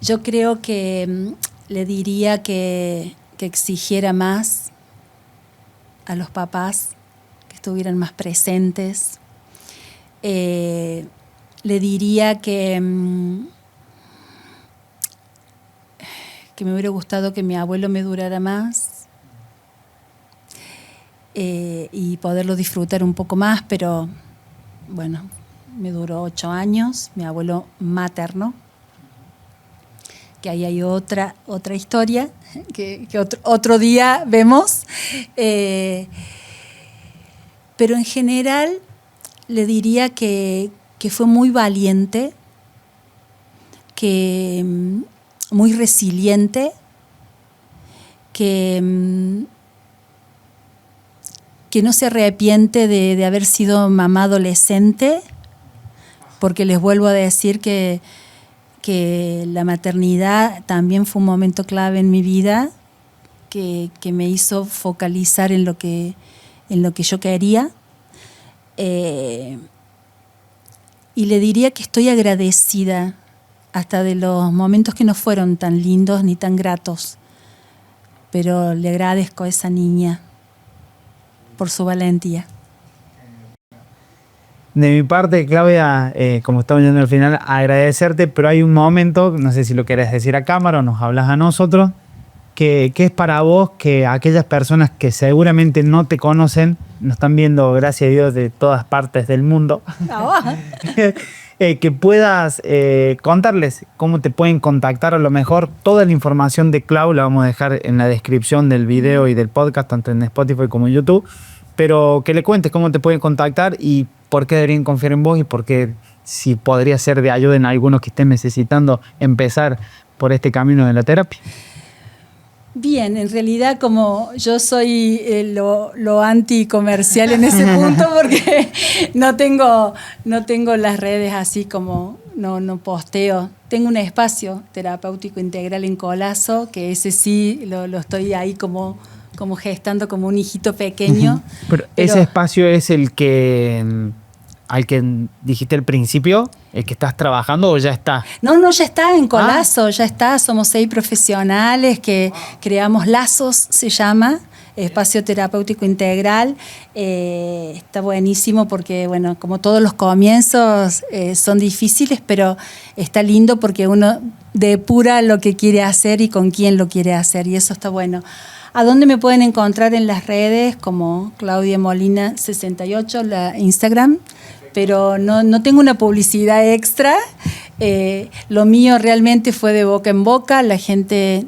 Yo creo que le diría que exigiera más a los papás, que estuvieran más presentes. Le diría que me hubiera gustado que mi abuelo me durara más y poderlo disfrutar un poco más, pero bueno, me duró 8 años, mi abuelo materno, que ahí hay otra historia que otro día vemos. Pero en general le diría que fue muy valiente, que muy resiliente, que no se arrepiente de haber sido mamá adolescente, porque les vuelvo a decir que la maternidad también fue un momento clave en mi vida, que me hizo focalizar en lo que yo quería. Y le diría que estoy agradecida hasta de los momentos que no fueron tan lindos ni tan gratos, pero le agradezco a esa niña por su valentía.
De mi parte, Claudia, como estamos yendo al final, agradecerte, pero hay un momento, no sé si lo querés decir a cámara o nos hablas a nosotros, que es para vos que aquellas personas que seguramente no te conocen, nos están viendo, gracias a Dios, de todas partes del mundo, que puedas contarles cómo te pueden contactar. A lo mejor toda la información de Clau la vamos a dejar en la descripción del video y del podcast, tanto en Spotify como en YouTube, pero que le cuentes cómo te pueden contactar y por qué deberían confiar en vos y por qué, si podría ser de ayuda en algunos que estén necesitando empezar por este camino de la terapia.
Bien, en realidad como yo soy lo anticomercial en ese punto, porque no tengo las redes así como no posteo. Tengo un espacio terapéutico integral en Colazo, que ese sí lo estoy ahí como gestando como un hijito pequeño.
Pero ese espacio es el que al que dijiste al principio, el que estás trabajando, ¿o ya está?
No, ya está en Colazo, ya está. Somos 6 profesionales que creamos Lazos, se llama, espacio terapéutico integral. Está buenísimo porque, bueno, como todos los comienzos son difíciles, pero está lindo porque uno depura lo que quiere hacer y con quién lo quiere hacer, y eso está bueno. ¿A dónde me pueden encontrar en las redes? Como Claudia Molina 68, la Instagram. Pero no tengo una publicidad extra. Lo mío realmente fue de boca en boca. La gente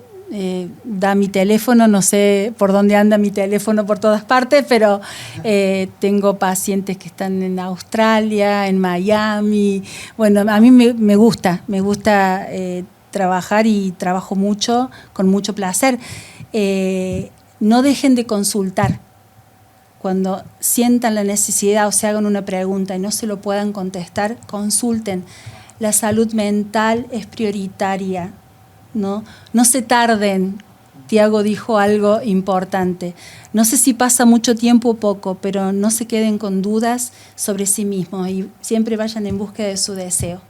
da mi teléfono, no sé por dónde anda mi teléfono por todas partes, pero tengo pacientes que están en Australia, en Miami. Bueno, a mí me gusta trabajar y trabajo mucho, con mucho placer. No dejen de consultar. Cuando sientan la necesidad o se hagan una pregunta y no se lo puedan contestar, consulten. La salud mental es prioritaria, ¿no? No se tarden. Tiago dijo algo importante. No sé si pasa mucho tiempo o poco, pero no se queden con dudas sobre sí mismos y siempre vayan en búsqueda de su deseo.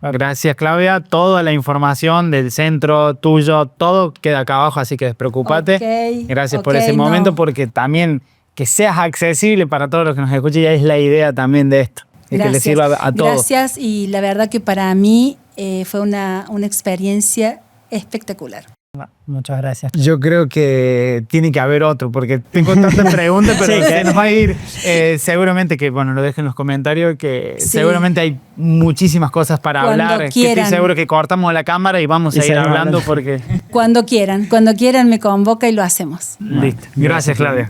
Gracias, Claudia. Toda la información del centro tuyo, todo queda acá abajo, así que despreocupate. Gracias por ese momento, porque también que seas accesible para todos los que nos escuchen, ya es la idea también de esto. Y que les sirva a todos.
Gracias, y la verdad que para mí fue una experiencia espectacular.
Muchas gracias. Yo creo que tiene que haber otro, porque tengo tantas preguntas, pero se nos va a ir. Seguramente que, bueno, lo dejen en los comentarios, que seguramente hay muchísimas cosas para hablar. Estoy seguro que cortamos la cámara y vamos a ir hablando porque...
Cuando quieran me convoca y lo hacemos.
Listo. Gracias, Claudia.